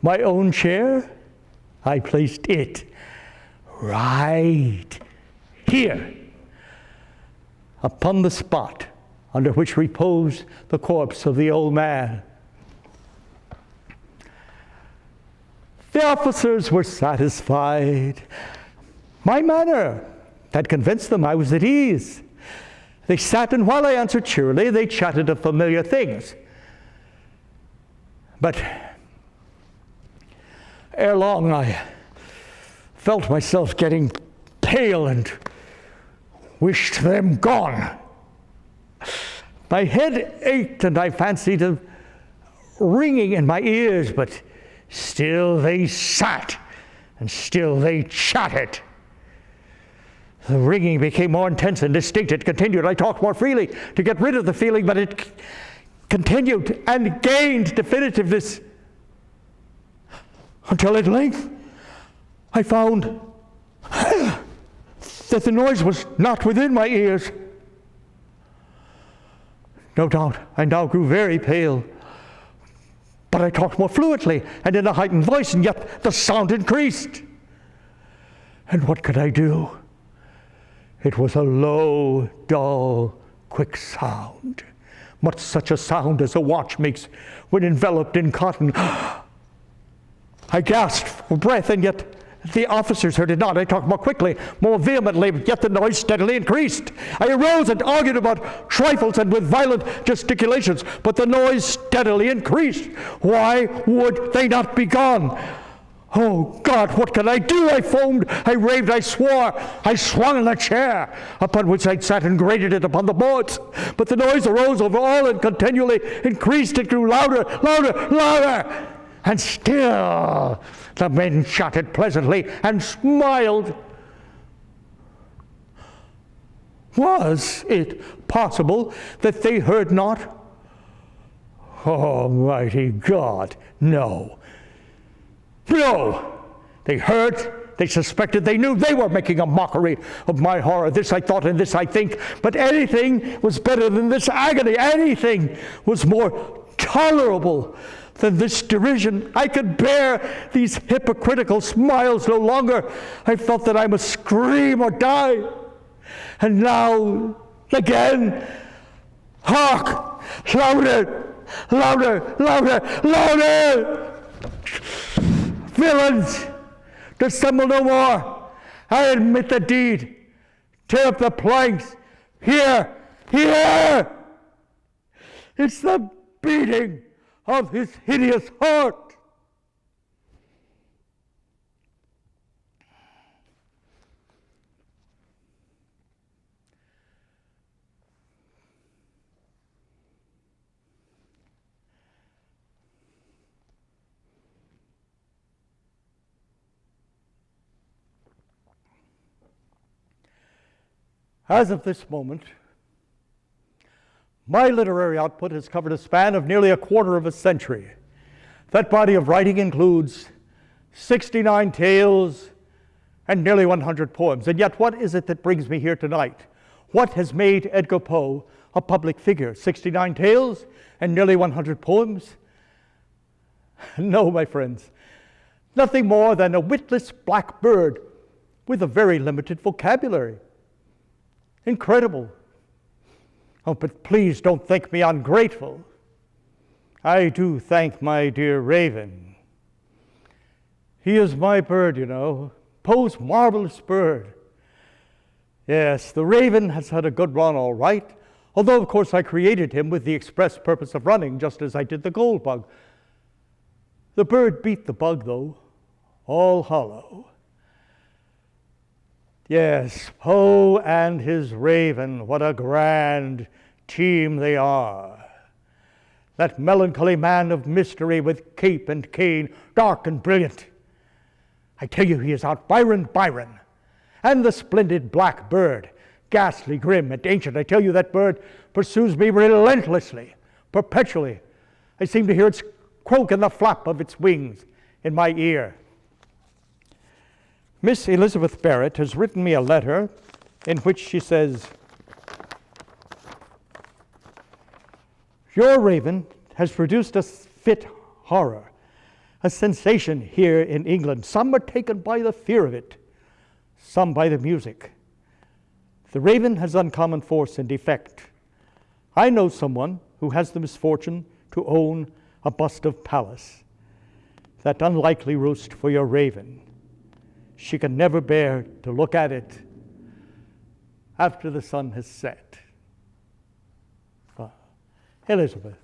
My own chair, I placed it right here, upon the spot under which reposed the corpse of the old man. The officers were satisfied. My manner had convinced them I was at ease. They sat, and while I answered cheerily, they chatted of familiar things. But ere long, I felt myself getting pale and wished them gone. My head ached, and I fancied a ringing in my ears, but still they sat, and still they chatted. The ringing became more intense and distinct. It continued. I talked more freely to get rid of the feeling, but it continued and gained definitiveness until at length I found that the noise was not within my ears. No doubt I now grew very pale, but I talked more fluently and in a heightened voice, and yet the sound increased. And what could I do? It was a low, dull, quick sound, much such a sound as a watch makes when enveloped in cotton. I gasped for breath, and yet the officers heard it not. I talked more quickly, more vehemently, but yet the noise steadily increased. I arose and argued about trifles and with violent gesticulations, but the noise steadily increased. Why would they not be gone? Oh, God, what can I do? I foamed, I raved, I swore. I swung on the chair upon which I sat and grated it upon the boards. But the noise arose over all and continually increased. It grew louder, louder, louder. And still the men chatted pleasantly and smiled. Was it possible that they heard not? Almighty God, no. No! They heard, they suspected, they knew they were making a mockery of my horror. This I thought and this I think, but anything was better than this agony. Anything was more tolerable than this derision. I could bear these hypocritical smiles no longer. I felt that I must scream or die. And now, again, hark! Louder! Louder! Louder! Louder! Villains! Dissemble no more! I admit the deed! Tear up the planks! Here! Here! It's the beating of his hideous heart! As of this moment, my literary output has covered a span of nearly a quarter of a century. That body of writing includes 69 tales and nearly 100 poems. And yet, what is it that brings me here tonight? What has made Edgar Poe a public figure? 69 tales and nearly 100 poems? No, my friends, nothing more than a witless black bird with a very limited vocabulary. Incredible. Oh, but please don't think me ungrateful. I do thank my dear raven. He is my bird, you know, Poe's marvelous bird. Yes, the raven has had a good run, all right, although, of course, I created him with the express purpose of running, just as I did the gold bug. The bird beat the bug, though, all hollow. Yes, Poe and his raven, what a grand team they are. That melancholy man of mystery with cape and cane, dark and brilliant. I tell you, he is out Byron. And the splendid black bird, ghastly, grim, and ancient. I tell you, that bird pursues me relentlessly, perpetually. I seem to hear its croak and the flap of its wings in my ear. Miss Elizabeth Barrett has written me a letter in which she says, "Your raven has produced a fit horror, a sensation here in England. Some are taken by the fear of it, some by the music. The raven has uncommon force and effect. I know someone who has the misfortune to own a bust of Pallas, that unlikely roost for your raven. She can never bear to look at it after the sun has set." Elizabeth,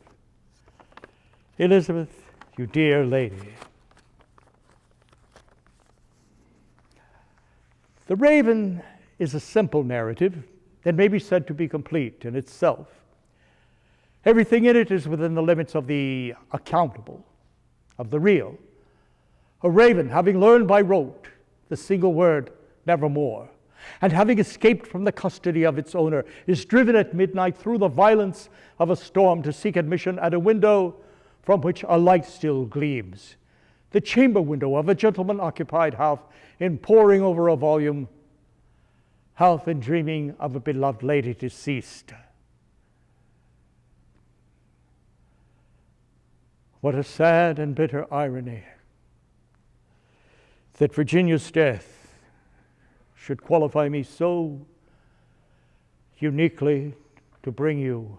you dear lady. The Raven is a simple narrative that may be said to be complete in itself. Everything in it is within the limits of the accountable, of the real. A raven, having learned by rote the single word nevermore, and having escaped from the custody of its owner, is driven at midnight through the violence of a storm to seek admission at a window from which a light still gleams, the chamber window of a gentleman occupied half in poring over a volume, half in dreaming of a beloved lady deceased. What a sad and bitter irony that Virginia's death should qualify me so uniquely to bring you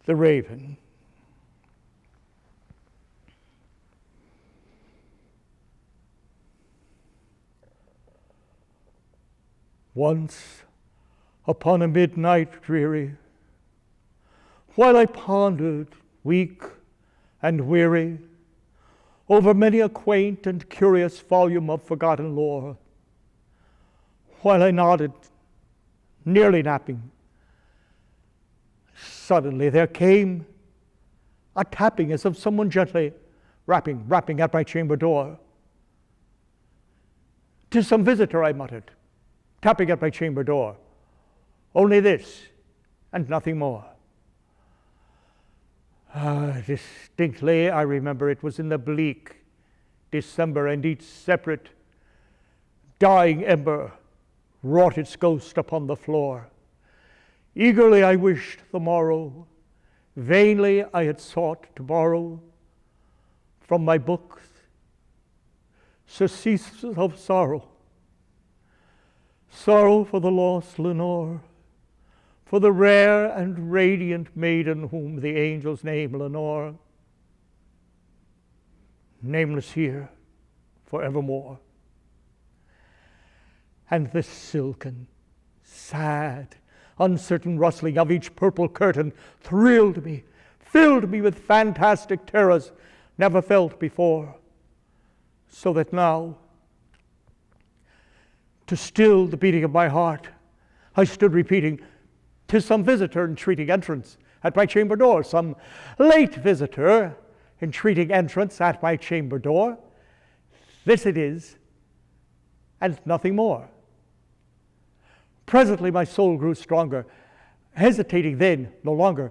the Raven. Once upon a midnight dreary, while I pondered, weak and weary, over many a quaint and curious volume of forgotten lore, while I nodded, nearly napping, suddenly there came a tapping as of someone gently rapping at my chamber door. "'Tis some visitor," I muttered, tapping at my chamber door. "Only this, and nothing more." Distinctly, I remember it was in the bleak December, and each separate dying ember wrought its ghost upon the floor. Eagerly I wished the morrow, vainly I had sought to borrow from my books surcease of sorrow, sorrow for the lost Lenore, for the rare and radiant maiden whom the angels name Lenore, nameless here forevermore. And the silken, sad, uncertain rustling of each purple curtain thrilled me, filled me with fantastic terrors never felt before, so that now, to still the beating of my heart, I stood repeating, "'Tis some visitor entreating entrance at my chamber door, some late visitor entreating entrance at my chamber door. This it is, and nothing more." Presently my soul grew stronger, hesitating then no longer.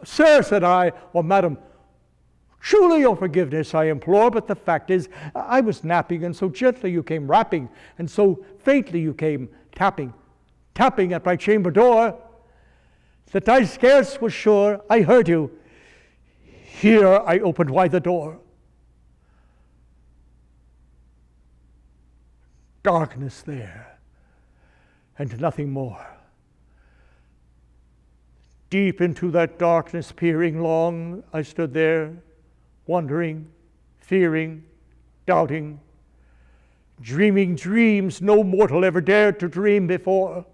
"Sir," said I, "or madam, Surely your forgiveness I implore, but the fact is I was napping, and so gently you came rapping, and so faintly you came tapping, tapping at my chamber door, that I scarce was sure I heard you. Here I opened wide the door. Darkness there, and nothing more. Deep into that darkness peering long, I stood there, wondering, fearing, doubting, dreaming dreams no mortal ever dared to dream before.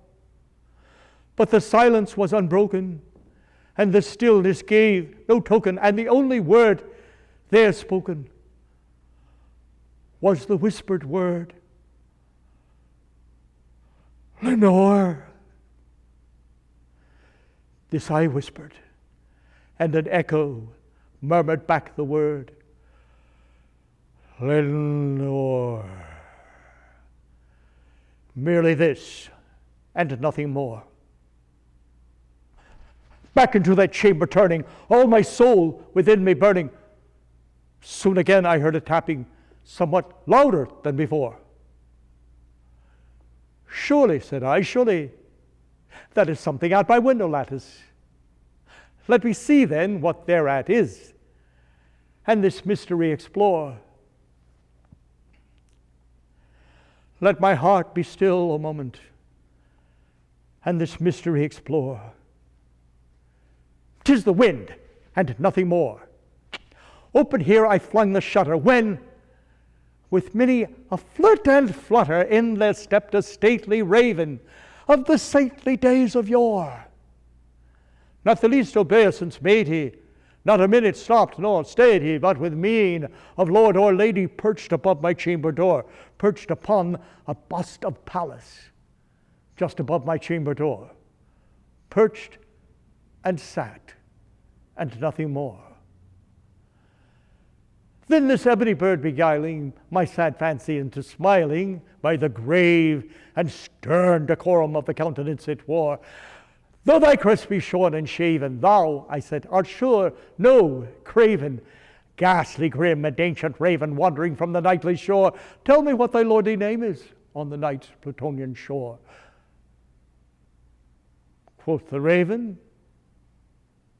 But the silence was unbroken, and the stillness gave no token, and the only word there spoken was the whispered word, Lenore. This I whispered, and an echo murmured back the word, Lenore. Merely this, and nothing more. Back into that chamber turning, all my soul within me burning. Soon again I heard a tapping, somewhat louder than before. Surely, said I, surely that is something at my window lattice. Let me see then what thereat is, and this mystery explore. Let my heart be still a moment, and this mystery explore. 'Tis the wind, and nothing more. Open here I flung the shutter, when, with many a flirt and flutter, in there stepped a stately raven of the saintly days of yore. Not the least obeisance made he, not a minute stopped nor stayed he, but with mien of lord or lady perched above my chamber door, perched upon a bust of Pallas, just above my chamber door, perched and sat, and nothing more. Then this ebony bird beguiling my sad fancy into smiling by the grave and stern decorum of the countenance it wore, though thy crest be shorn and shaven, thou, I said, art sure no craven, ghastly grim and ancient raven wandering from the nightly shore. Tell me what thy lordly name is on the night's Plutonian shore. Quoth the raven,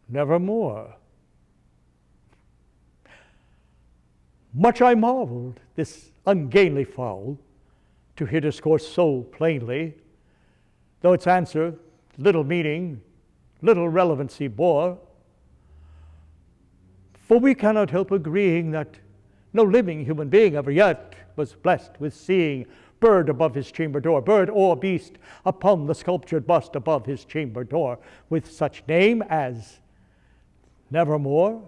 nevermore. Much I marveled, this ungainly fowl, to hear discourse so plainly, though its answer little meaning, little relevancy bore. For we cannot help agreeing that no living human being ever yet was blessed with seeing bird above his chamber door, bird or beast upon the sculptured bust above his chamber door, with such name as Nevermore.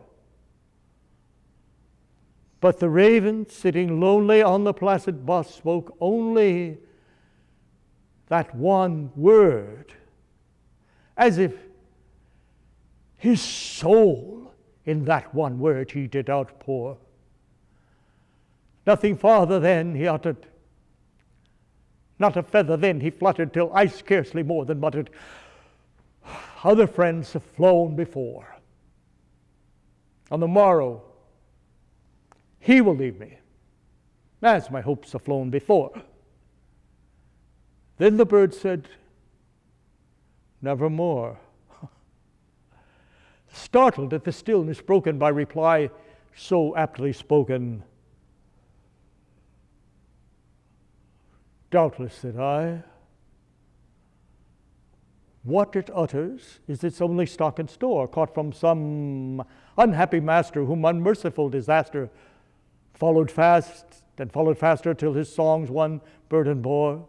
But the raven, sitting lonely on the placid bust, spoke only that one word, as if his soul in that one word he did outpour. Nothing farther then he uttered, not a feather then he fluttered, till I scarcely more than muttered, other friends have flown before. On the morrow he will leave me, as my hopes have flown before. Then the bird said, nevermore. Startled at the stillness broken by reply so aptly spoken, doubtless, said I, what it utters is its only stock and store, caught from some unhappy master whom unmerciful disaster followed fast and followed faster till his songs one burden bore.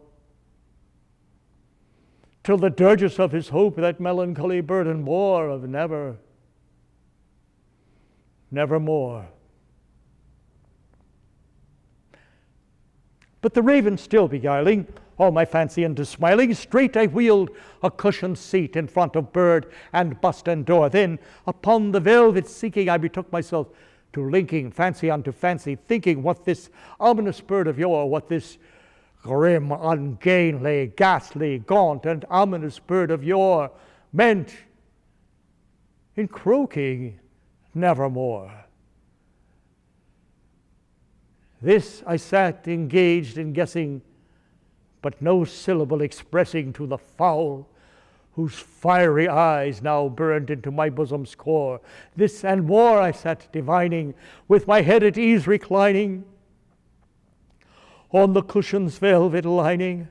Till the dirges of his hope that melancholy burden bore of nevermore. But the raven still beguiling all my fancy into smiling, straight I wheeled a cushioned seat in front of bird and bust and door. Then upon the velvet seeking I betook myself to linking fancy unto fancy, thinking what this ominous bird of yore, what this grim, ungainly, ghastly, gaunt, and ominous bird of yore meant in croaking nevermore. This I sat engaged in guessing, but no syllable expressing to the fowl, whose fiery eyes now burned into my bosom's core. This and more I sat divining, with my head at ease reclining on the cushion's velvet lining,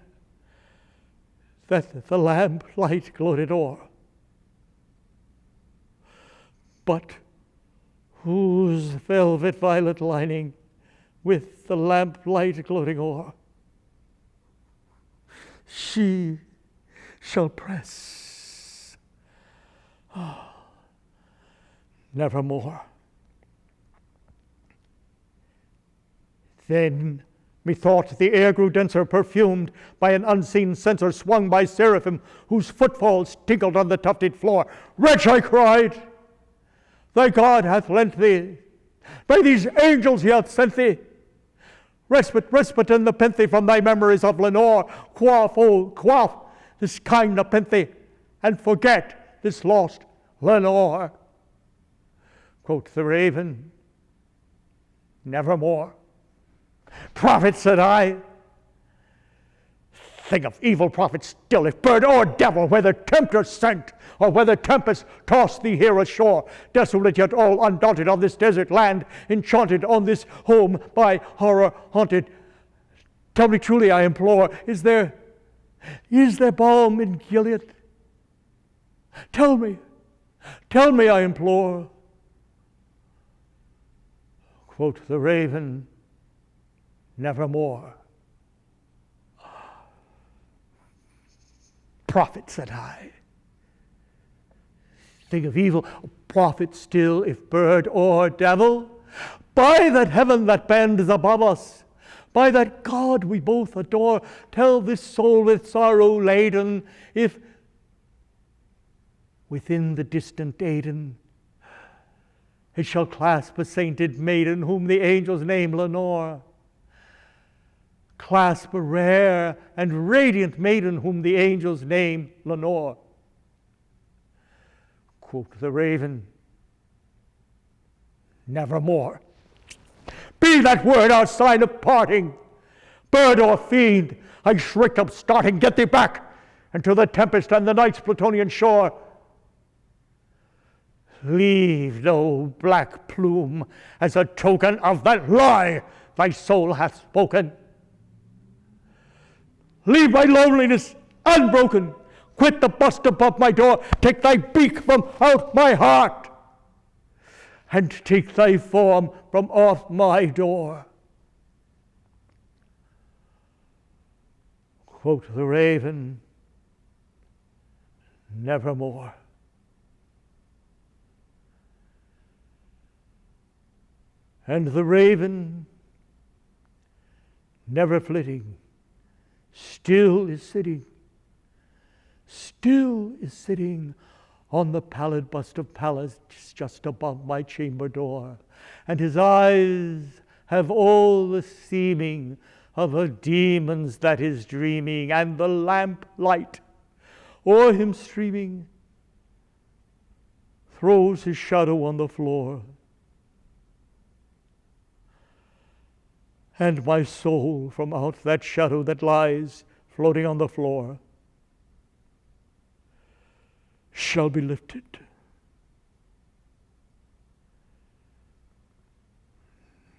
that the lamp light gloated o'er. But whose velvet violet lining with the lamp light gloating o'er she shall press nevermore. Then methought the air grew denser, perfumed by an unseen censer swung by seraphim, whose footfalls tinkled on the tufted floor. Wretch, I cried, thy God hath lent thee, by these angels he hath sent thee, respite and nepenthe from thy memories of Lenore. Quaff, oh, quaff this kind nepenthe, and forget this lost Lenore. Quoth the raven, nevermore. Prophet, said I, thing of evil prophet still, if bird or devil, whether tempter sent or whether tempest tossed thee here ashore, desolate yet all undaunted on this desert land, enchanted on this home by horror haunted. Tell me truly, I implore, is there balm in Gilead? Tell me, I implore. Quoth the raven, nevermore. Prophet, said I, thing of evil, prophet still, if bird or devil, by that heaven that bends above us, by that God we both adore, tell this soul with sorrow laden, if within the distant Aidenn it shall clasp a sainted maiden whom the angels name Lenore. Clasp a rare and radiant maiden whom the angels name Lenore. Quoth the raven, nevermore. Be that word our sign of parting. Bird or fiend, I shrieked up starting, get thee back into the tempest and the night's Plutonian shore. Leave no black plume as a token of that lie thy soul hath spoken. Leave my loneliness unbroken. Quit the bust above my door. Take thy beak from out my heart, and take thy form from off my door. Quoth the raven, nevermore. And the raven, never flitting, still is sitting on the pallid bust of Pallas just above my chamber door, and his eyes have all the seeming of a demon's that is dreaming, and the lamp light o'er him streaming throws his shadow on the floor. And my soul from out that shadow that lies floating on the floor shall be lifted.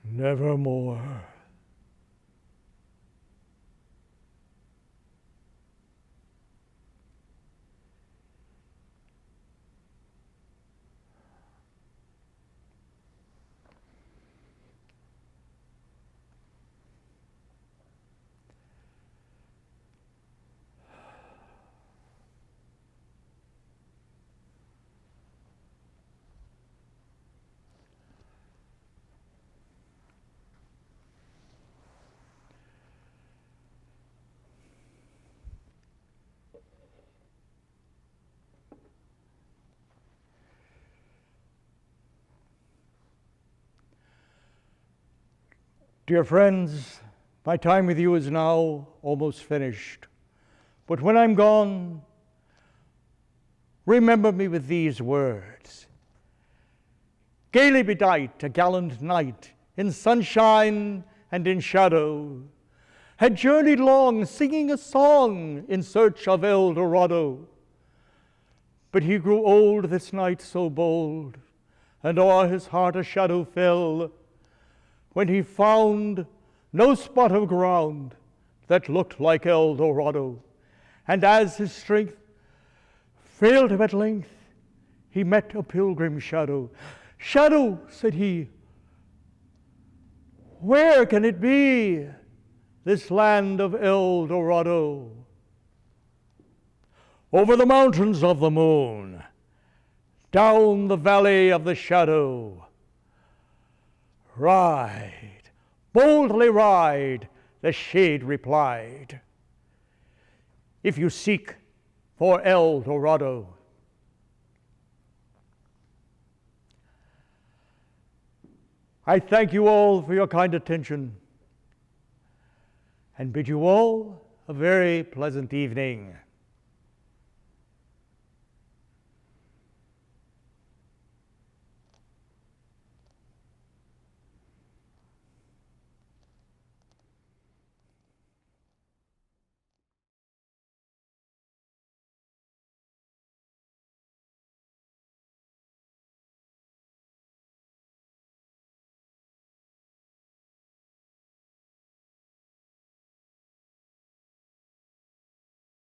Nevermore. Dear friends, my time with you is now almost finished. But when I'm gone, remember me with these words. Gaily bedight, a gallant knight, in sunshine and in shadow, had journeyed long, singing a song in search of Eldorado. But he grew old this night so bold, and o'er his heart a shadow fell, when he found no spot of ground that looked like Eldorado. And as his strength failed him at length, he met a pilgrim shadow. "Shadow," said he, "where can it be, this land of Eldorado?" "Over the mountains of the moon, down the valley of the shadow. Ride, boldly ride," the shade replied, "if you seek for Eldorado." I thank you all for your kind attention and bid you all a very pleasant evening.